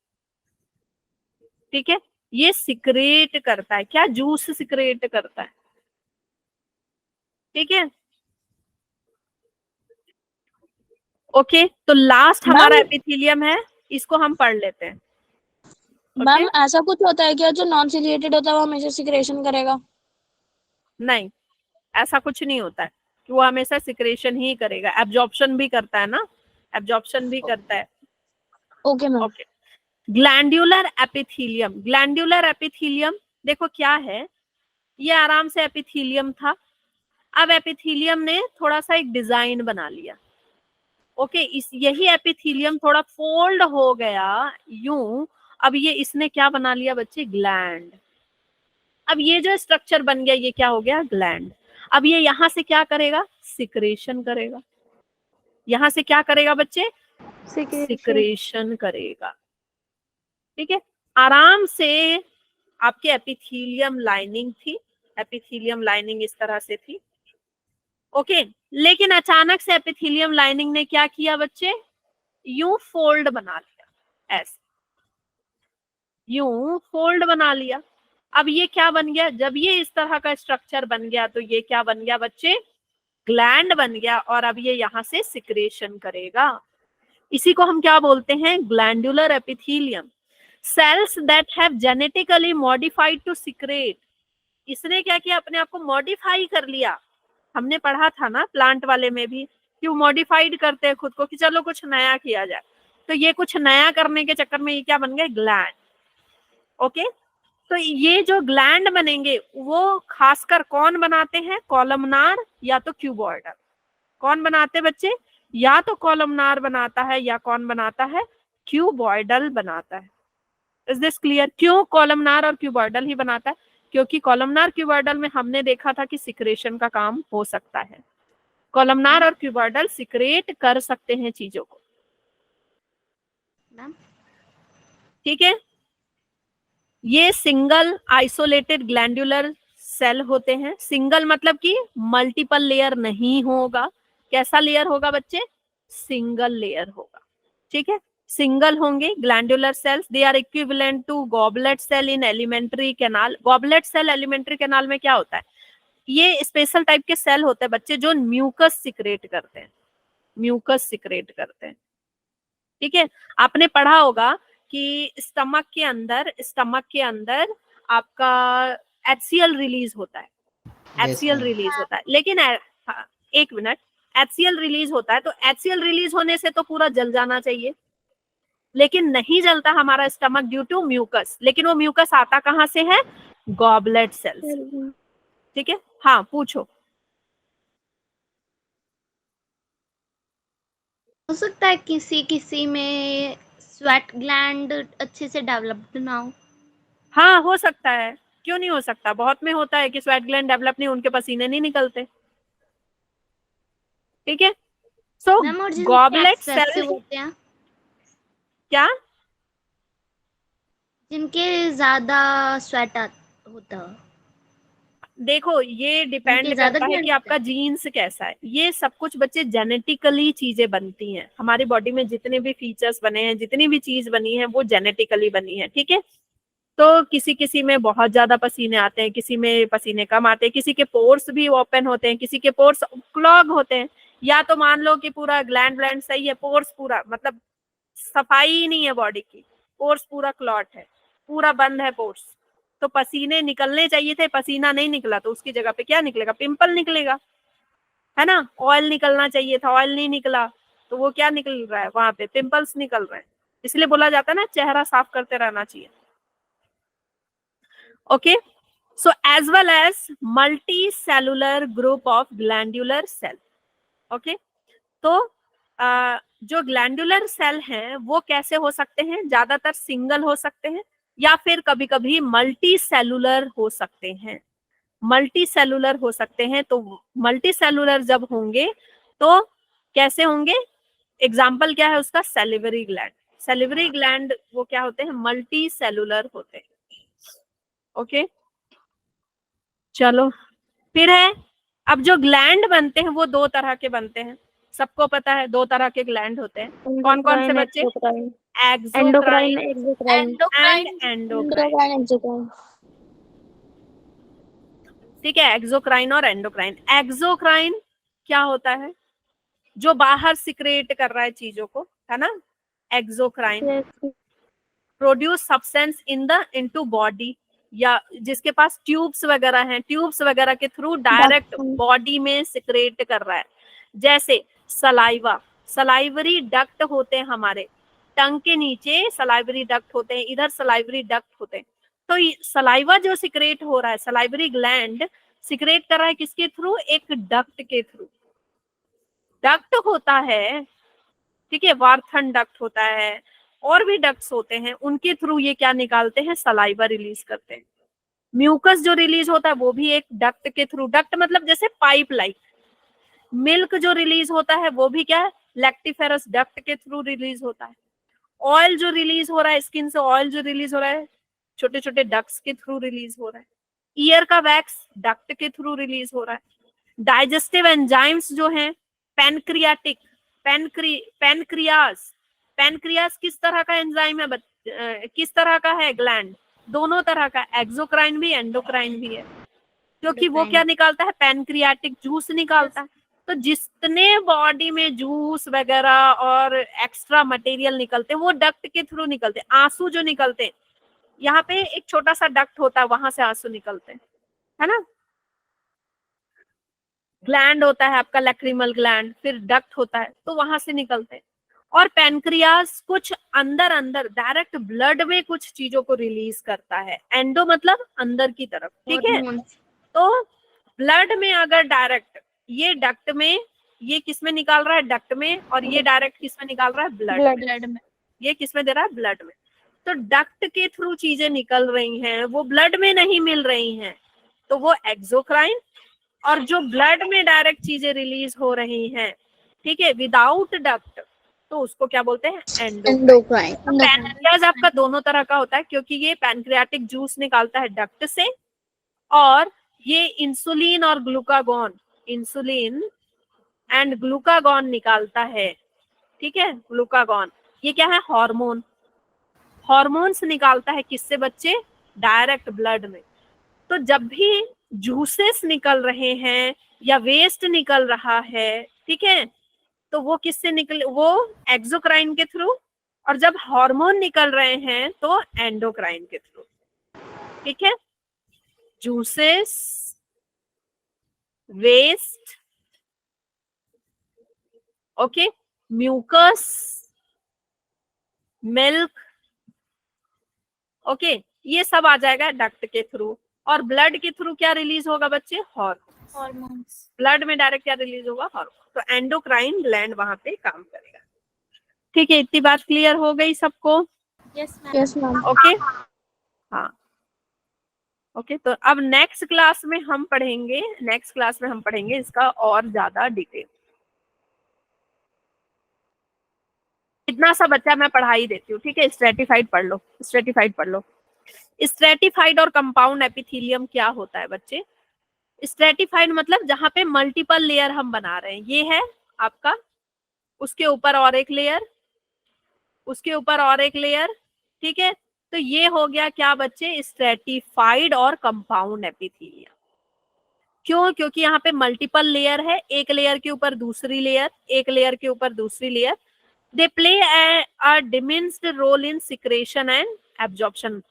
ठीक है। ये सिक्रेट करता है, क्या? जूस सिक्रेट करता है, ठीक है। ओके, तो लास्ट हमारा एपिथेलियम है, इसको हम पढ़ लेते हैं। ओके, मैम ऐसा कुछ होता है क्या जो नॉन सिलिएटेड होता है वो हमेशा सिक्रेशन करेगा? नहीं, ऐसा कुछ नहीं होता है कि वो हमेशा सिक्रेशन ही करेगा, एब्जॉर्प्शन भी करता है ना, एब्जॉर्प्शन भी करता है। Okay ma'am. Okay, glandular epithelium, glandular epithelium देखो क्या है, ये आराम से एपिथेलियम था, अब एपिथेलियम ने थोड़ा सा एक डिजाइन बना लिया। ओके, इस यही एपिथेलियम थोड़ा फोल्ड हो गया यूं, अब ये इसने क्या बना लिया बच्चे? ग्लैंड। अब ये जो स्ट्रक्चर बन गया ये क्या हो गया? ग्लैंड। अब ये यहां से क्या करेगा? सिक्रेशन करेगा। यहां से क्या करेगा बच्चे? सिक्रेशन करेगा, ठीक है। आराम से आपके एपिथेलियम लाइनिंग थी, एपिथेलियम लाइनिंग इस तरह से थी, ओके। लेकिन अचानक से एपिथेलियम लाइनिंग ने क्या किया बच्चे? यूं फोल्ड बना लिया, ऐसे यूं फोल्ड बना लिया। अब ये क्या बन गया? जब ये इस तरह का स्ट्रक्चर बन गया तो ये क्या बन गया बच्चे? ग्लैंड बन गया, और अब ये यहां से सिक्रेशन करेगा। इसी को हम क्या बोलते हैं? Glandular epithelium. Cells that have genetically modified to secrete, इसने क्या किया? अपने आप को मॉडिफाई कर लिया। हमने पढ़ा था ना प्लांट वाले में भी कि वो मॉडिफाइड करते हैं खुद को कि चलो कुछ नया किया जाए, तो ये कुछ नया करने के चक्कर में ये क्या बन गए? ग्लैंड। ओके, तो ये जो ग्लैंड बनेंगे वो खासकर कौन बनाते हैं? कॉलमनार या तो क्यूबॉइडल। कौन बनाते बच्चे? या तो कॉलमनार बनाता है या कौन बनाता है? क्यूबॉइडल बनाता है। Is this clear? क्यों कॉलमनार और क्यूबॉइडल ही बनाता है? क्योंकि कॉलमनार क्यूबॉइडल में हमने देखा था कि सिक्रेशन का काम हो सकता है, कॉलमनार और क्यूबॉइडल सिक्रेट कर सकते हैं चीजों को, ठीक है। ये सिंगल आइसोलेटेड ग्लैंडुलर सेल होते हैं। सिंगल मतलब कि मल्टीपल लेयर नहीं होगा। कैसा लेयर होगा बच्चे? सिंगल लेयर होगा, ठीक है। सिंगल होंगे glandular cells. They are equivalent to goblet cell in alimentary canal. Goblet cell alimentary canal में क्या होता है? ये स्पेशल टाइप के सेल होते हैं बच्चे जो म्यूकस सिक्रेट करते हैं, म्यूकस सिक्रेट करते हैं, ठीक है। आपने पढ़ा होगा कि स्टमक के अंदर आपका HCl रिलीज होता है, HCl रिलीज होता है, लेकिन हाँ, एक मिनट, HCl रिलीज होता है तो HCl रिलीज होने से तो पूरा जल जाना चाहिए, लेकिन नहीं जलता हमारा स्टमक ड्यू टू म्यूकस। लेकिन वो म्यूकस आता कहाँ से है? गॉबलेट सेल्स, ठीक है। हाँ पूछो। हो सकता है किसी किसी में स्वेट ग्लैंड अच्छे से डेवलप्ड ना हो। हाँ हो सकता है, क्यों नहीं हो सकता? बहुत में होता है कि स्वेट ग्लैंड डेवलप नहीं, उनके पसीने नहीं निकलते, ठीक है। सो मैम और जिनके गॉबलेट एक्सेसिव सेल होते हैं, क्या? जिनके ज्यादा स्वेट होता है, देखो ये डिपेंड उनके ज्यादा करता है ज्ञान कि होता आपका जीन्स कैसा है। ये सब कुछ बच्चे जेनेटिकली चीजें बनती हैं। हमारी बॉडी में जितने भी फीचर्स बने हैं, जितनी भी चीज बनी है, वो जेनेटिकली बनी है, ठीक है। तो किसी किसी में बहुत ज्यादा पसीने आते हैं, किसी में पसीने कम आते हैं, किसी के पोर्स भी ओपन होते हैं, किसी के पोर्स क्लॉग होते हैं। या तो मान लो कि पूरा ग्लैंड व्लैंड सही है, पोर्स पूरा मतलब सफाई ही नहीं है बॉडी की, पोर्स पूरा क्लॉट है, पूरा बंद है पोर्स, तो पसीने निकलने चाहिए थे, पसीना नहीं निकला, तो उसकी जगह पे क्या निकलेगा? पिंपल निकलेगा, है ना। ऑयल निकलना चाहिए था, ऑयल नहीं निकला, तो वो क्या निकल रहा है? वहां पे पिंपल्स निकल रहे हैं। इसलिए बोला जाता है ना, चेहरा साफ करते रहना चाहिए। Okay, so as well as multicellular group of glandular cell. Okay, तो जो ग्लैंडुलर सेल हैं वो कैसे हो सकते हैं? ज्यादातर सिंगल हो सकते हैं या फिर कभी कभी मल्टी सेलुलर हो सकते हैं। मल्टी सेलुलर हो सकते हैं, तो मल्टी सेलुलर जब होंगे तो कैसे होंगे? एग्जाम्पल क्या है उसका? Salivary gland. सेलिवरी ग्लैंड वो क्या होते हैं? मल्टी सेलुलर होते हैं। ओके, चलो फिर है, अब जो ग्लैंड बनते हैं वो दो तरह के बनते हैं, सबको पता है दो तरह के ग्लैंड होते हैं। कौन कौन से एंडोक्राइन बच्चे? Exocrine. Exocrine exocrine and endocrine. Exocrine. ठीक है, एक्सोक्राइन और एंडोक्राइन। एक्सोक्राइन क्या होता है? जो बाहर सिक्रेट कर रहा है चीजों को, है ना। Exocrine produce substance in the into body, या जिसके पास ट्यूब्स वगैरह हैं, ट्यूब्स वगैरह के थ्रू डायरेक्ट बॉडी में सिक्रेट कर रहा है। जैसे सलाइवा, सलाइवरी डक्ट होते हैं हमारे टंग के नीचे, सलाइवरी डक्ट होते हैं, इधर सलाइवरी डक्ट होते हैं। तो सलाइवा जो सिक्रेट हो रहा है, सलाइवरी ग्लैंड सिक्रेट कर रहा है किसके थ्रू? एक डक्ट के थ्रू। डक्ट होता है, ठीक है, वार्थन डक्ट होता है, और भी डक्ट्स होते हैं, उनके थ्रू ये क्या निकालते हैं? सलाइवा रिलीज करते हैं। म्यूकस जो रिलीज होता है वो भी एक डक्ट के थ्रू, डक्ट मतलब जैसे पाइप लाइक। मिल्क जो रिलीज होता है वो भी क्या है? लैक्टिफेरस डक्ट के थ्रू रिलीज होता है। ऑयल जो रिलीज हो रहा है, स्किन से ऑयल जो रिलीज हो रहा है, छोटे छोटे डक्ट्स के थ्रू रिलीज हो रहा है। ईयर का वैक्स डक्ट के थ्रू रिलीज हो रहा है। डाइजेस्टिव एंजाइम्स जो हैं, पैनक्रियाटिक, पैनक्रियास, पैनक्रियास किस तरह का एंजाइम है? किस तरह का है ग्लैंड? दोनों तरह का, एक्सोक्राइन भी एंडोक्राइन भी है, क्योंकि वो क्या निकालता है? पैनक्रियाटिक जूस निकालता है। तो जितने बॉडी में जूस वगैरह और एक्स्ट्रा मटेरियल निकलते हैं वो डक्ट के थ्रू निकलते हैं। आंसू जो निकलते हैं, यहाँ पे एक छोटा सा डक्ट होता है, वहां से आंसू निकलते हैं, है ना। ग्लैंड होता है आपका लैक्रिमल ग्लैंड, फिर डक्ट होता है, तो वहां से निकलते हैं। और पैनक्रियास कुछ अंदर अंदर डायरेक्ट ब्लड में कुछ चीजों को रिलीज करता है। एंडो मतलब अंदर की तरफ, ठीक है। तो ब्लड में अगर डायरेक्ट, ये डक्ट में, ये किस में निकाल रहा है? डक्ट में, और ये डायरेक्ट किस में निकाल रहा है? ब्लड में। ये किस में दे रहा है? ब्लड में। तो डक्ट के थ्रू चीजें निकल रही हैं, वो ब्लड में नहीं मिल रही हैं, तो वो एक्सोक्राइन। और जो ब्लड में डायरेक्ट चीजें रिलीज हो रही हैं, ठीक है, विदाउट डक्ट, तो उसको क्या बोलते हैं? एंडोक्राइन। पैनक्रियाज आपका दोनों तरह का होता है, क्योंकि ये पैनक्रियाटिक जूस निकालता है डक्ट से, और ये इंसुलिन और ग्लूकागॉन, इंसुलिन एंड ग्लूकागॉन निकालता है, ठीक है। ग्लूकागॉन ये क्या है? हार्मोन, हार्मोन्स निकालता है, किससे बच्चे? डायरेक्ट ब्लड में। तो जब भी जूसेस निकल रहे हैं या वेस्ट निकल रहा है, ठीक है, तो वो किससे निकल? वो एक्सोक्राइन के थ्रू। और जब हार्मोन निकल रहे हैं तो एंडोक्राइन के थ्रू, ठीक है। Juices, waste, okay, mucus, milk, okay, ये सब आ जाएगा डक्ट के थ्रू। और ब्लड के थ्रू क्या रिलीज होगा बच्चे? हार्मोन्स। ब्लड में डायरेक्ट क्या रिलीज होगा? हार्मोन। तो एंडोक्राइन ग्लैंड वहां पे काम करेगा, ठीक है। इतनी बात क्लियर हो गई सबको? Yes ma'am. ओके, हाँ, ओके। तो अब नेक्स्ट क्लास में हम पढ़ेंगे इसका और ज्यादा डिटेल। इतना सा बच्चा मैं पढ़ा ही देती हूँ, ठीक है। स्ट्रेटिफाइड पढ़ लो, स्ट्रेटिफाइड पढ़ लो। स्ट्रेटिफाइड और कंपाउंड एपिथेलियम क्या होता है बच्चे? स्ट्रेटिफाइड मतलब जहां पे मल्टीपल लेयर हम बना रहे हैं, ये है आपका, उसके ऊपर और एक लेयर, उसके ऊपर और एक लेयर, ठीक है। तो ये हो गया क्या बच्चे, स्ट्रेटिफाइड और कंपाउंड एपिथेलियम। क्यों? क्योंकि यहाँ पे मल्टीपल लेयर है, एक लेयर के ऊपर दूसरी लेयर, एक लेयर के ऊपर दूसरी लेयर। They play a diminished role in secretion and absorption,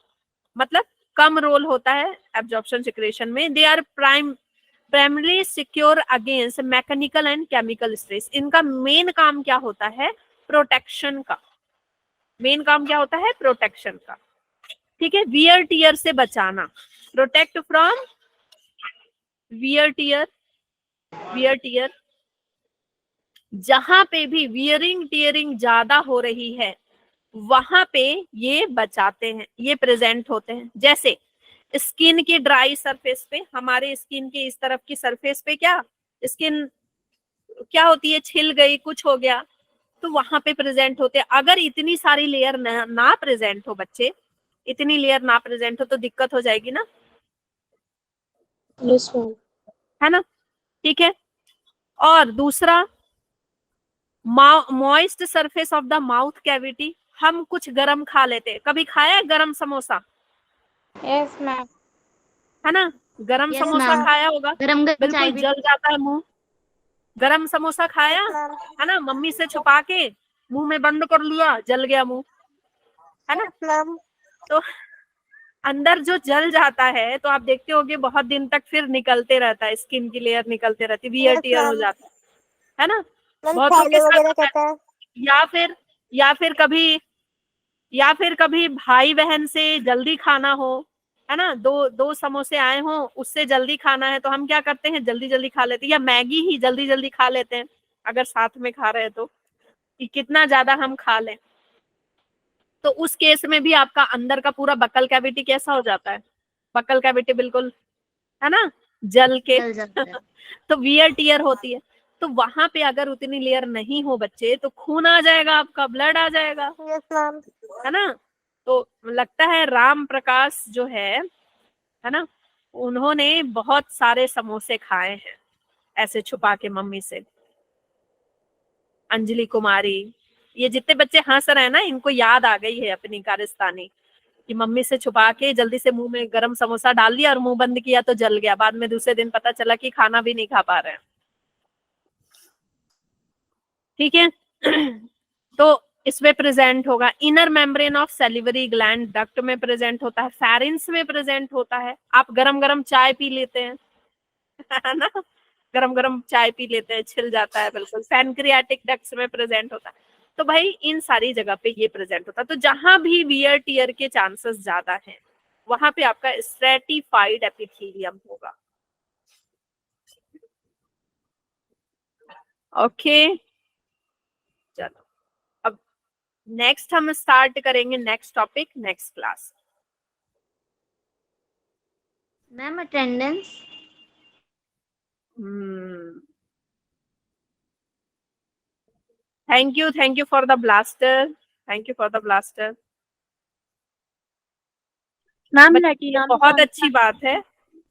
मतलब कम रोल होता है एब्जॉर्प्शन सिक्रेशन में। They are primary secure against mechanical and chemical stress. इनका मेन काम क्या होता है, प्रोटेक्शन का। मेन काम क्या होता है, प्रोटेक्शन का, ठीक है। वियर टियर से बचाना, protect from wear tear. Wear tear, जहां पे भी वियरिंग टियरिंग ज्यादा हो रही है वहां पे ये बचाते हैं, ये प्रेजेंट होते हैं। जैसे स्किन की ड्राई सरफेस पे, हमारे स्किन के इस तरफ की सरफेस पे क्या स्किन क्या होती है, छिल गई, कुछ हो गया, तो वहां पे प्रेजेंट होते हैं। अगर इतनी सारी लेयर ना प्रेजेंट हो बच्चे, इतनी लेयर ना प्रेजेंट हो तो दिक्कत हो जाएगी ना, यस मैम। है ना, ठीक है। और दूसरा, moist surface of the mouth cavity. हम कुछ गरम खा लेते हैं, कभी खाया गरम समोसा, यस मैम। है ना, गरम यस समोसा मैम, खाया होगा, गरम गरम चाय बिल्कुल भी। जल जाता है मुंह। गरम समोसा खाया, Yes, ma'am. है ना, मम्मी से छुपा के मुंह में बंद कर लिया, जल गया मुंह, है ना। Yes, ma'am. तो अंदर जो जल जाता है तो आप देखते होगे बहुत दिन तक फिर निकलते रहता है, स्किन की लेयर निकलते रहती है, वियर Yes, टियर हो ma'am. जाता है ना, मैम बहुतों के छाले साथ वगैरह होता है। कहता है। या फिर या फिर कभी भाई बहन से जल्दी खाना हो, है ना, दो दो समोसे आए हो, उससे जल्दी खाना है तो हम क्या करते हैं, जल्दी जल्दी खा लेते हैं, या मैगी ही जल्दी जल्दी खा लेते हैं अगर साथ में खा रहे हैं तो, कि कितना ज्यादा हम खा लें। तो उस केस में भी आपका अंदर का पूरा बक्कल कैविटी कैसा हो जाता है, बक्कल कैविटी बिल्कुल, है ना, जल के जल जाता है। तो वियर टियर होती है। तो वहां पे अगर उतनी लेयर नहीं हो बच्चे तो खून आ जाएगा, आपका ब्लड आ जाएगा, Yes, ma'am. है ना। तो लगता है राम प्रकाश जो है ना, उन्होंने बहुत सारे समोसे खाए हैं ऐसे छुपा के मम्मी से। अंजलि कुमारी, ये जितने बच्चे हंस रहे हैं ना, इनको याद आ गई है अपनी कारस्तानी, कि मम्मी से छुपा के जल्दी से मुंह में गरम समोसा डाल दिया और मुंह बंद किया तो जल गया, बाद में दूसरे दिन पता चला कि खाना भी नहीं खा पा रहे हैं, ठीक है। तो इसमें प्रेजेंट होगा inner membrane of salivary gland, duct में प्रेजेंट होता है, फेरिंग्स में प्रेजेंट होता है। आप गरम गरम चाय पी लेते हैं, है ना, गरम गरम चाय पी लेते हैं, छिल जाता है बिल्कुल, पैनक्रियाटिक डक्ट्स में प्रेजेंट होता है। तो भाई इन सारी जगह पे ये प्रेजेंट होता है। तो जहां भी वियर टियर के चांसेस ज्यादा हैं वहां पे आपका स्ट्रेटिफाइड एपिथेलियम होगा। ओके, चलो अब नेक्स्ट हम स्टार्ट करेंगे next topic next class. Ma'am attendance. Thank you for the blaster, thank you for the blaster. Ma'am ये बहुत अच्छी बात है,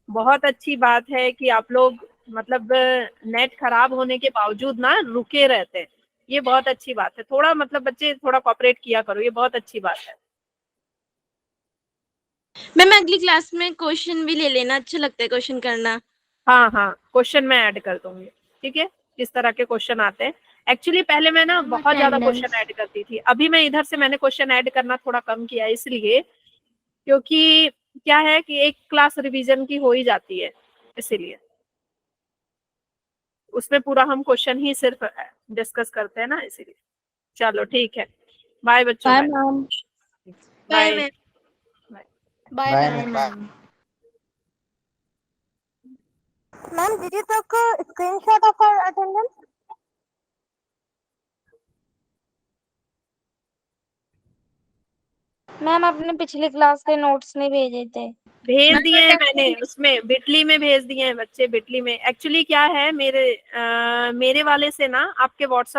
बहुत अच्छी बात है कि आप लोग मतलब नेट खराब होने के बावजूद ना रुके रहते हैं, ये बहुत अच्छी बात है। थोड़ा मतलब बच्चे थोड़ा कोऑपरेट किया करो, ये बहुत अच्छी बात है। मैम अगली क्लास में क्वेश्चन भी ले लेना, अच्छा लगता है क्वेश्चन करना। हाँ हाँ, क्वेश्चन मैं ऐड कर दूंगी, ठीक है, किस तरह के क्वेश्चन आते हैं। एक्चुअली पहले मैं ना बहुत ज्यादा क्वेश्चन ऐड करती थी, अभी मैं इधर से मैंने क्वेश्चन ऐड करना थोड़ा कम किया, इसलिए क्योंकि क्या है कि एक क्लास रिवीजन की हो ही जाती है, इसीलिए उसमें पूरा हम क्वेश्चन ही सिर्फ डिस्कस करते हैं ना, इसीलिए। चलो ठीक है, बाय बच्चों, bye bye ma'am. Bye. Bye, bye ma'am. Ma'am. Ma'am, did you took a screenshot of our attendance? Ma'am अपने पिछली क्लास के नोट्स नहीं भेजे थे। भेज दिए हैं मैंने, उसमें बिटली में भेज दिए हैं बच्चे, बिटली में। एक्चुअली क्या है, मेरे वाले से ना आपके व्हाट्सएप